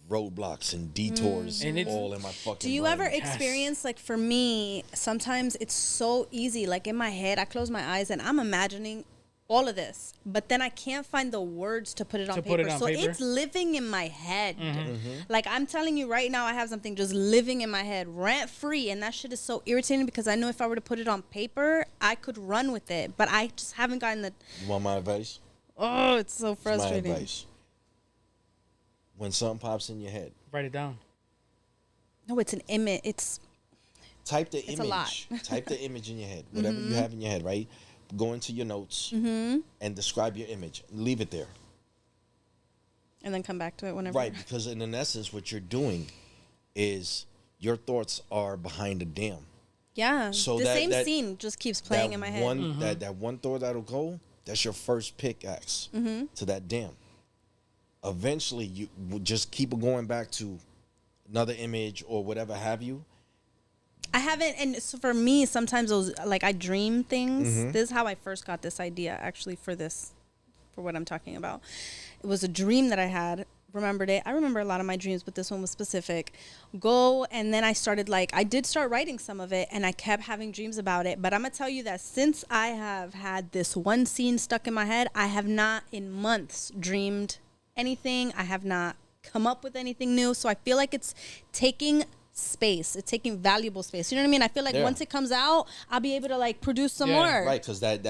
roadblocks and detours And it's- all in my fucking Do you brain. ever experience, like, for me, sometimes it's so easy, like in my head, I close my eyes and I'm imagining all of this, but then I can't find the words to put it on To paper. put it on so paper? it's living in my head. Mm-hmm. Like, I'm telling you right now, I have something just living in my head, rant free, and that shit is so irritating because I know if I were to put it on paper, I could run with it, but I just haven't gotten the. You want my advice? Oh, it's so It's frustrating. my advice. When something pops in your head, write it down. No, it's an image. It's type the It's a image. lot. Type the image in your head. Whatever you have in your head, right? Go into your notes and describe your image. Leave it there. and then come back to it whenever. Right, because in essence, what you're doing is your thoughts are behind a dam. Yeah. So the same that- scene just keeps playing that in my head. One, that one thought that'll go, that's your first pickaxe to that dam. Eventually, you will just keep going back to another image or whatever have you. I haven't, and so for me, sometimes those, like, I dream things. This is how I first got this idea, actually, for what I'm talking about. It was a dream that I had remembered it. I remember a lot of my dreams, but this one was specific. Go, and then I started I did start writing some of it, and I kept having dreams about it. But I'm gonna tell you that since I have had this one scene stuck in my head, I have not in months dreamed anything. I have not come up with anything new. So I feel like it's taking space. It's taking valuable space. You know what I mean? I feel like once it comes out, I'll be able to produce some more. Right, because that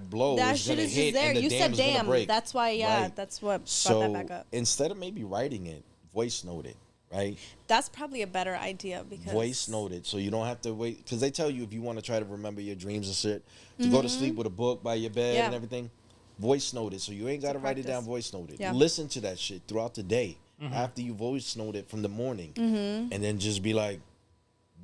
blow that is shit gonna is hit just there. and the You dam said is gonna damn. break. That's why. Yeah, Right. that's what So brought that back up. instead of maybe writing it, voice note it. Right. That's probably a better idea because Voice note it, so you don't have to wait. Because they tell you if you want to try to remember your dreams and shit, to go to sleep with a book by your bed and everything. Voice note it, so you ain't got to write it down. Voice note it. Yeah. Listen to that shit throughout the day after you voice note it from the morning, and then just be like,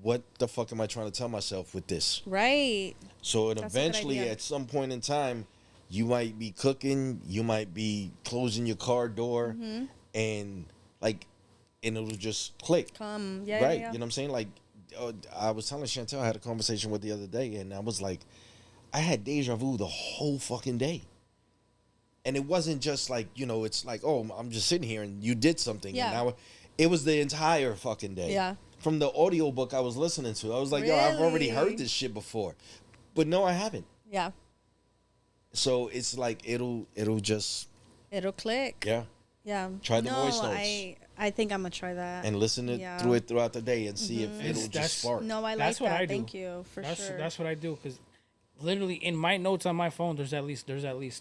what the fuck am I trying to tell myself with this? Right. So That's a good eventually, idea. at some point in time, you might be cooking, you might be closing your car door, and it'll just click. Yeah, Right. yeah. You know what I'm saying? I was telling Chantel, I had a conversation with the other day, and I was like, I had deja vu the whole fucking day. And it wasn't just it's like, oh, I'm just sitting here and you did something. Yeah. And now it was the entire fucking day. Yeah. From the audiobook I was listening to. I was like, yo, I've already Really? heard this shit before. But no, I haven't. Yeah. So it's like it'll just It'll click. yeah. Yeah. Try the no, voice notes. I think I'm gonna try that. And listen through it throughout the day and see if it'll That's- just spark. No, I like That's what that. I do. Thank you for sure. That's what I do because literally in my notes on my phone, there's at least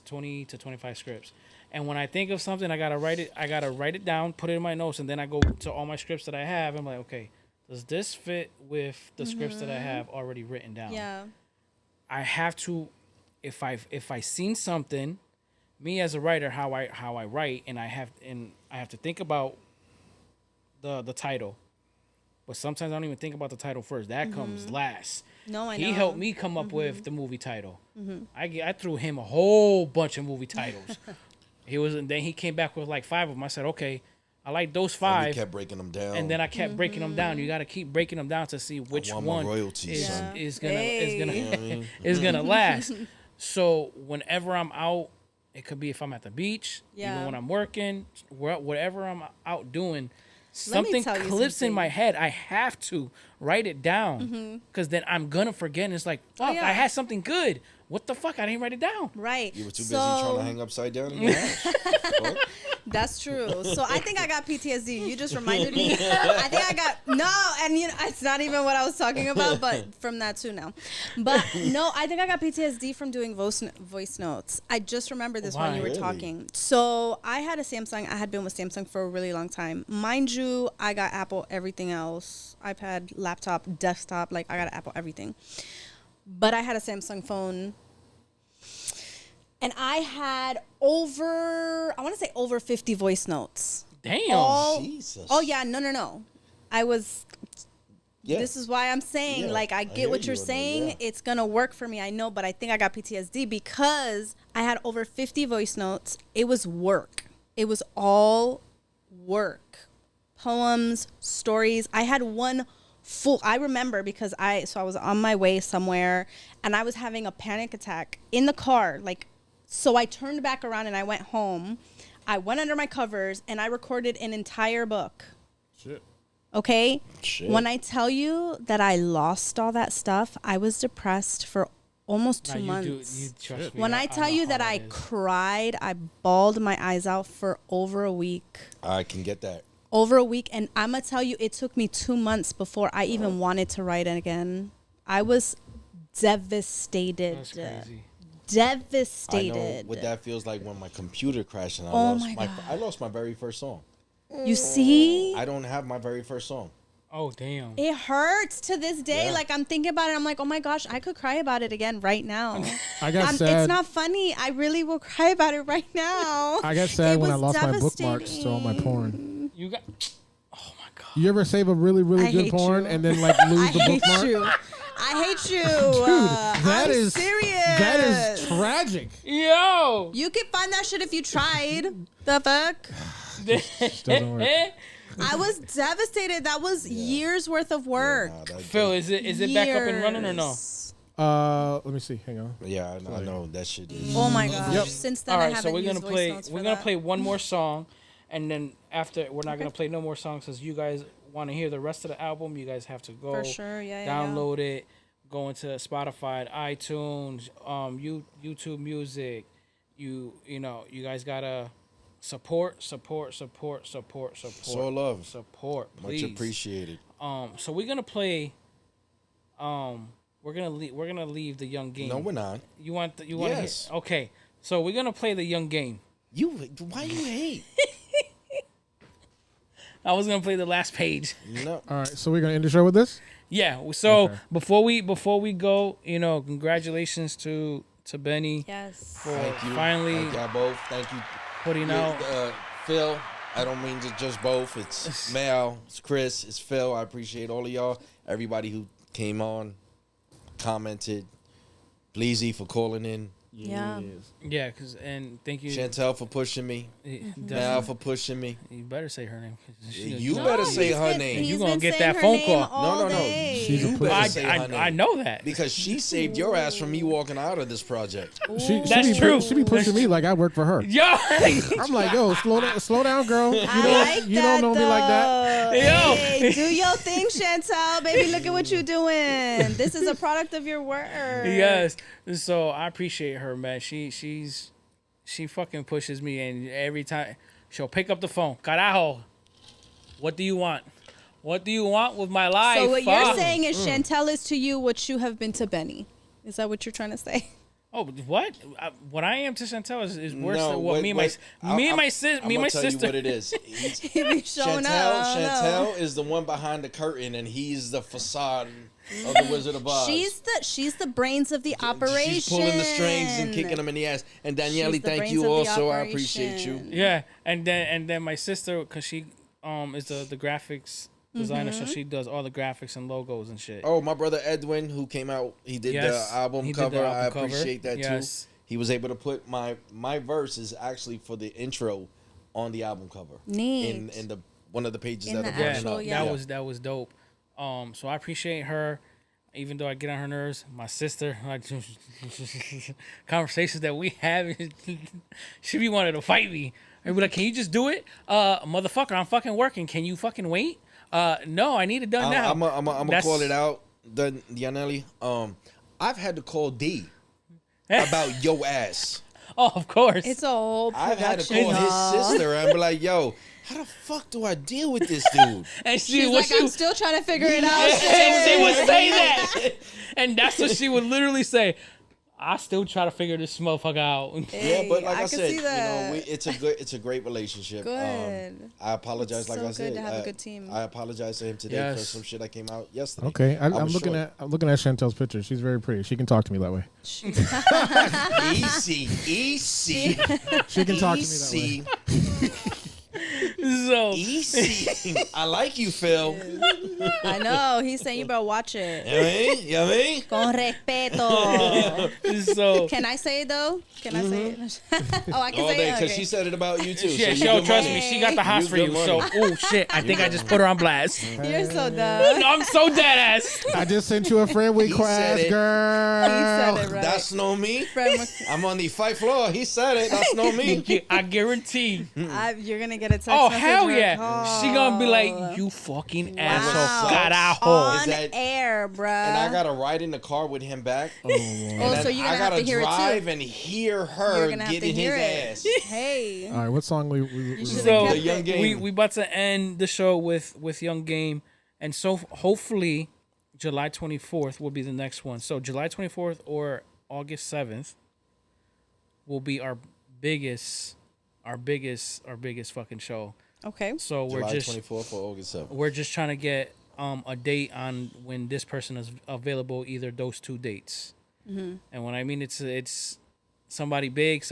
20 to 25 scripts. And when I think of something, I gotta write it down, put it in my notes, and then I go to all my scripts that I have. I'm like, okay, does this fit with the scripts that I have already written down? Yeah. I have to, if I seen something, me as a writer, how I write, and I have to think about the title. But sometimes I don't even think about the title first. That comes last. No, I know. He helped me come up with the movie title. I threw him a whole bunch of movie titles. Then he came back with like 5 of them. I said, okay, I like those 5. And we kept breaking them down. And then I kept breaking them down. You got to keep breaking them down to see which want my one royalties, son. is gonna Hey. is gonna last. So whenever I'm out, it could be if I'm at the beach, Yeah. even when I'm working, whatever I'm out doing, Let me something tell you clips in something. my head. I have to write it down because then I'm gonna forget. And it's like, fuck, yeah. I had something good. What the fuck? I didn't write it down. Right. You were too busy trying to hang upside down in your house. Fuck. That's true. So I think I got PTSD. You just reminded me. I think I got and it's not even what I was talking about, but from that too now. But no, I think I got PTSD from doing voice notes. I just remember this when you were Really? talking. So I had a Samsung. I had been with Samsung for a really long time. Mind you, I got Apple everything else. iPad, laptop, desktop. I got Apple everything. But I had a Samsung phone. And I had over 50 voice notes. Damn. Jesus. Oh, yeah. No. I was, Yeah. this is why I'm saying, Yeah, I I get hear what you you're on that, saying. yeah. It's going to work for me. I know, but I think I got PTSD because I had over 50 voice notes. It was work. It was all work. Poems, stories. I had one I remember because I was on my way somewhere and I was having a panic attack in the car. So I turned back around and I went home. I went under my covers and I recorded an entire book. Shit. Okay? Shit. When I tell you that I lost all that stuff, I was depressed for almost 2 months. You trust me. When I tell you that I cried, I bawled my eyes out for over a week. I can get that. Over a week, and I'm gonna tell you, it took me 2 months before I even wanted to write it again. I was devastated. That's crazy. Devastated. I know what that feels like when my computer crashed and Oh my God. I lost my very first song. You see, I don't have my very first song. Oh damn. it hurts to this day. Yeah. I'm thinking about it. I'm like, oh my gosh, I could cry about it again right now. I got sad. It's not funny. I really will cry about it right now. I got sad It when I was lost my bookmarks to all my devastating. porn. You got. Oh my god. You ever save a really, really I good hate porn you. and then lose I the hate bookmark? you. I hate you. Dude, I'm serious. that is tragic. Yo. You could find that shit if you tried. The fuck? Doesn't work. I was devastated. That was years worth of work. Phil, is it back up and running or no? Years. Let me see. Hang on. Yeah, I know that shit is. Oh my gosh. Yep. Since then, All I right, haven't so we're used gonna voice play. notes for We're gonna that. play one more song, And then after, we're not gonna play no more songs because you guys want to hear the rest of the album. You guys have to go For sure, yeah. download it, go into Spotify, iTunes, YouTube Music. You guys gotta support. It's all love. Support, please. Much appreciated. So we're gonna play. We're gonna leave the Young Game. No, we're not. You want Yes. Okay. So we're gonna play the Young Game. Why you hate? I was gonna play the last page. No. All right, so we're gonna end the show with this. Yeah. So Okay. before we go, congratulations to Benny Yes. for Thank you. finally Thank y'all both. Thank you. putting out. Phil, I don't mean to just both. It's Mel, it's Chris, it's Phil. I appreciate all of y'all. Everybody who came on, commented. Bleezy for calling in. Yeah. Yeah, and thank you, Chantel for pushing me. Mel for pushing me. You better say her name. You better say her name. You gonna get that phone call. No. She's a You pussy. better say her name. I know that. Because she saved your ass from me walking out of this project. That's true. She be pushing me like I work for her. Yo, I'm like, yo, slow down, girl. You don't know me like that. Yo. Hey, do your thing, Chantel. Baby, look at what you're doing. This is a product of your work. Yes. So I appreciate her, man. She fucking pushes me, and every time she'll pick up the phone. Carajo, what do you want? What do you want with my life? So what Fuck. you're saying is Chantel is to you what you have been to Benny. Is that what you're trying to say? Oh, what? What I am to Chantel is worse No, than what me and my sister. I'm gonna tell you what it is. He be showing up. I don't know. Chantel is the one behind the curtain, and he's the facade of the Wizard of Oz. She's the brains of the operation. She's pulling the strings and kicking them in the ass. And Daniele, She's the thank brains you of the also. I appreciate you. operation. Yeah, and then my sister, because she is the graphics designer, so she does all the graphics and logos and shit. Oh, my brother Edwin, who came out, he did Yes, the album he did cover. the I album cover. appreciate that Yes. too. He was able to put my verse is actually for the intro on the album cover. Neat. In the one of the pages In that the are burning actual, up. yeah. That was dope. So I appreciate her, even though I get on her nerves. My sister, like conversations that we have, she be wanting to fight me. And be like, "Can you just do it, motherfucker? I'm fucking working. Can you fucking wait? No, I need it done now." I'm gonna call it out, Daniele. I've had to call D about your ass. Oh, of course. It's a whole I've production. had to call his sister and be like, "Yo, how the fuck do I deal with this dude?" And She's like, I'm still trying to figure it out. and she would say that, and that's what she would literally say. I still try to figure this motherfucker out. Yeah, but like I can said, see that. it's a great relationship. Good. I apologize, It's like so I said, good to have a good team. I apologize to him today for Yes. some shit that came out yesterday. Okay, I'm was looking short. at Chantel's picture. She's very pretty. She can talk to me that way. Easy. She can talk to me that way. So Easy. I like you, Phil. I know. He's saying you better watch it. You know what I mean? Con respeto. so Can I say it though? Can I say it? Oh, I can All say day, it. because Okay. she said it about you too. yeah, so she'll you trust money. me. She got the hots You for good you. So, money. oh shit, I think I just put her on blast. You're so dumb. I'm so dead ass. I just sent you a friend He said request, it. girl. He said it right. That's no me. Friend, I'm on the fight floor. He said it. That's no me. I guarantee. you're gonna get a text Oh message hell or a yeah, call. she gonna be like, "You fucking asshole, sucks carajo." on Is that- air, bruh. And I gotta ride in the car with him back. Oh, And so then you're I gonna have gotta to hear it drive too. and hear You're her gonna have to getting his hear it. ass. Hey. All right, what song we should've So kept The Young it. Game. we about to end the show with Young Game, and so hopefully July 24th will be the next one. So July 24th or August 7th will be our biggest fucking show. Okay. So July 24th or August 7th. we're just trying to get a date on when this person is available, either those two dates. Mm-hmm. And when I mean it's somebody big,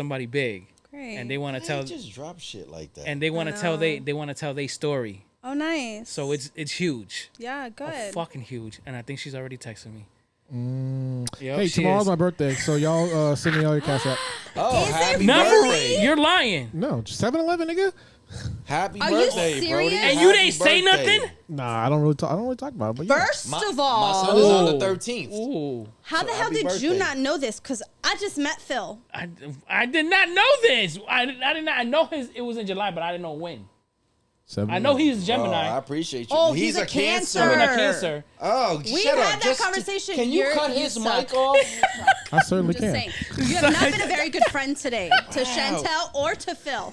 Great. and they want to Why tell you just drop shit like that. and they want to tell they story. Oh, nice. So it's huge. yeah, good. Fucking huge, and I think she's already texting me. Yep, Hey, she tomorrow's is. my birthday, so y'all send me all your cash app. oh, happy No, birthday. you're lying, No, 7-Eleven, nigga. Happy Are you birthday, Brody. serious? and you Happy didn't say birthday. nothing. Nah, I don't really talk about it. But yeah. First My, of my all, son is on the Ooh. 13th. Ooh, how so the hell happy did you birthday. not know this? Because I just met Phil. I did not know this. I did not. I know it was in July, but I didn't know when. 7. I know he's Oh, I Gemini. appreciate you. Oh, he's a Cancer. Gemini Cancer. Oh, We've shut had up. that conversation. Can you You're- cut you his suck. mic off? I certainly Just can. saying. You have not been a very good friend today to Chantel or to Phil.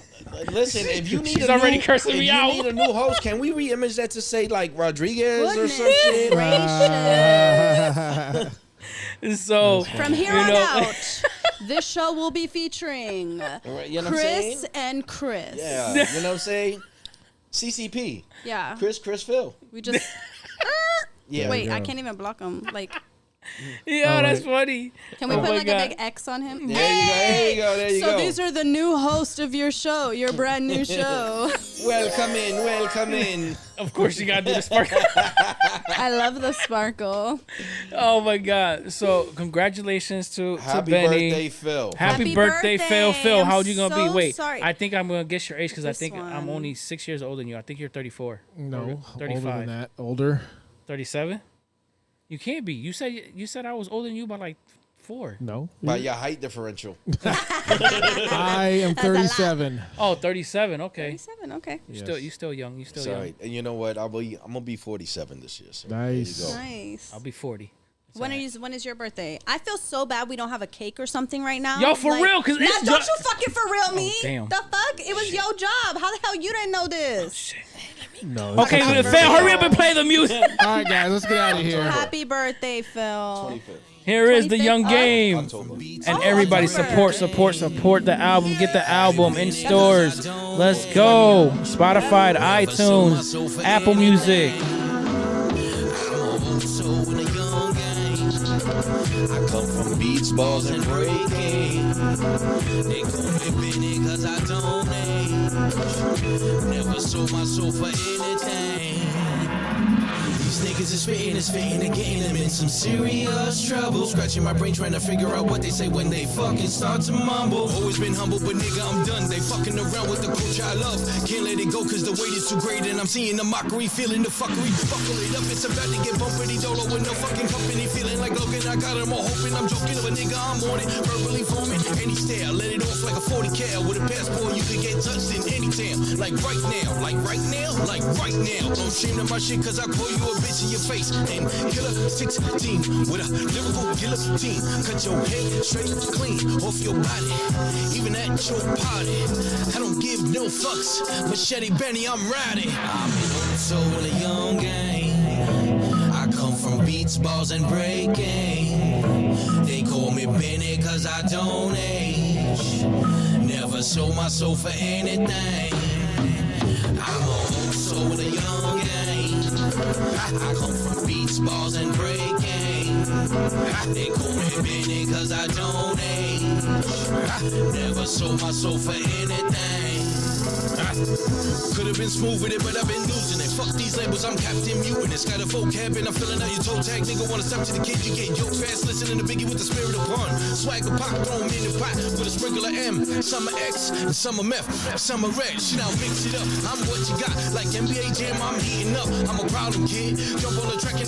Listen, if you need She's a already new, cursing if me you out. need a new host, can we re-image that to say like Rodriguez or Goodness some shit? gracious. So From here on out, this show will be featuring Right, you know what I'm saying? Chris and Chris. Yeah, you know what I'm saying? CCP. Yeah. Chris Phil. We just. Yeah. Wait, go. I can't even block him. Like, yeah, that's funny. can we Oh put my like God. a big X on him? There you go. There you So go. these are the new hosts of your show, your brand new show. Welcome in. Of course, you gotta do the spark. I love the sparkle. Oh my God! So congratulations to Happy Benny. birthday, Phil. Happy Happy birthday, Phil. birthday. Phil, how I'm old you gonna so be? Wait, sorry. I think I'm gonna guess your age because I This think I'm one. only 6 years older than you. I think you're 34. No, older 35. than that. Older. 37. You can't be. You said I was older than you by like 4. No. By your height differential. I am That's a lot. 37. Oh, 37. Okay. 37, okay. You still young. You still young. Sorry. And you know what? I'm gonna be 47 this year. So Nice. There you go. Nice. I'll be 40. When is your birthday? I feel so bad we don't have a cake or something right now. Yo, for real, 'cause nah, it's don't ju- you fucking for real me. damn. The fuck? It was your job. How the hell you didn't know this? No. Okay, Phil, hurry up and play the music. All right, guys, let's get out of here. Happy birthday, Phil. 25th. Here is the 25th Young of Game. October. And everybody support the album. Get the album in stores. Let's go. Spotify, iTunes, Apple Music. I come from beats, balls, and breaking. They call me Benny cause I donate. Never sold my soul for anything. These niggas is spitting and getting them in some serious trouble. Scratching my brain trying to figure out what they say when they fucking start to mumble. Always been humble, but nigga, I'm done. They fucking around with the culture I love. Can't let it go cause the weight is too great. And I'm seeing the mockery, feeling the fuckery. Buckle it up, it's about to get bumpity dolo with no fucking company. Feeling like Logan, I got them all hoping. I'm joking of a nigga, I'm on it. Verbally forming any stare. Let it off like a 40 cal. With a passport, you can get touched in any town. Like right now, like right now, like right now. Don't shame to my shit cause I call you a bitch in your face. And killer 16 with a lyrical guillotine. Cut your head straight clean off your body. Even at your party. I don't give no fucks. Machete Benny, I'm riding. I'm an old soul in a young game. I come from beats, balls, and breaking. They call me Benny cause I don't age. Never sold my soul for anything. I'm an old soul in a young game. I come from beats, balls, and breaking. They call me Benny cause I don't age. Never sold my soul for anything. Could have been smooth with it, but I've been losing it. Fuck these labels, I'm Captain Mutant. It's got a vocab and I'm filling out your toe tag. Nigga wanna step to the kid, you get jokes fast. Listening to Biggie with the spirit of pun. Swagger pop, throw 'em in the pot with a sprinkle of M. Some are X, and some are meth, some are red. Shit, I'll mix it up. I'm what you got, like NBA Jam, I'm heating up. I'm a problem kid. Jump on the track and I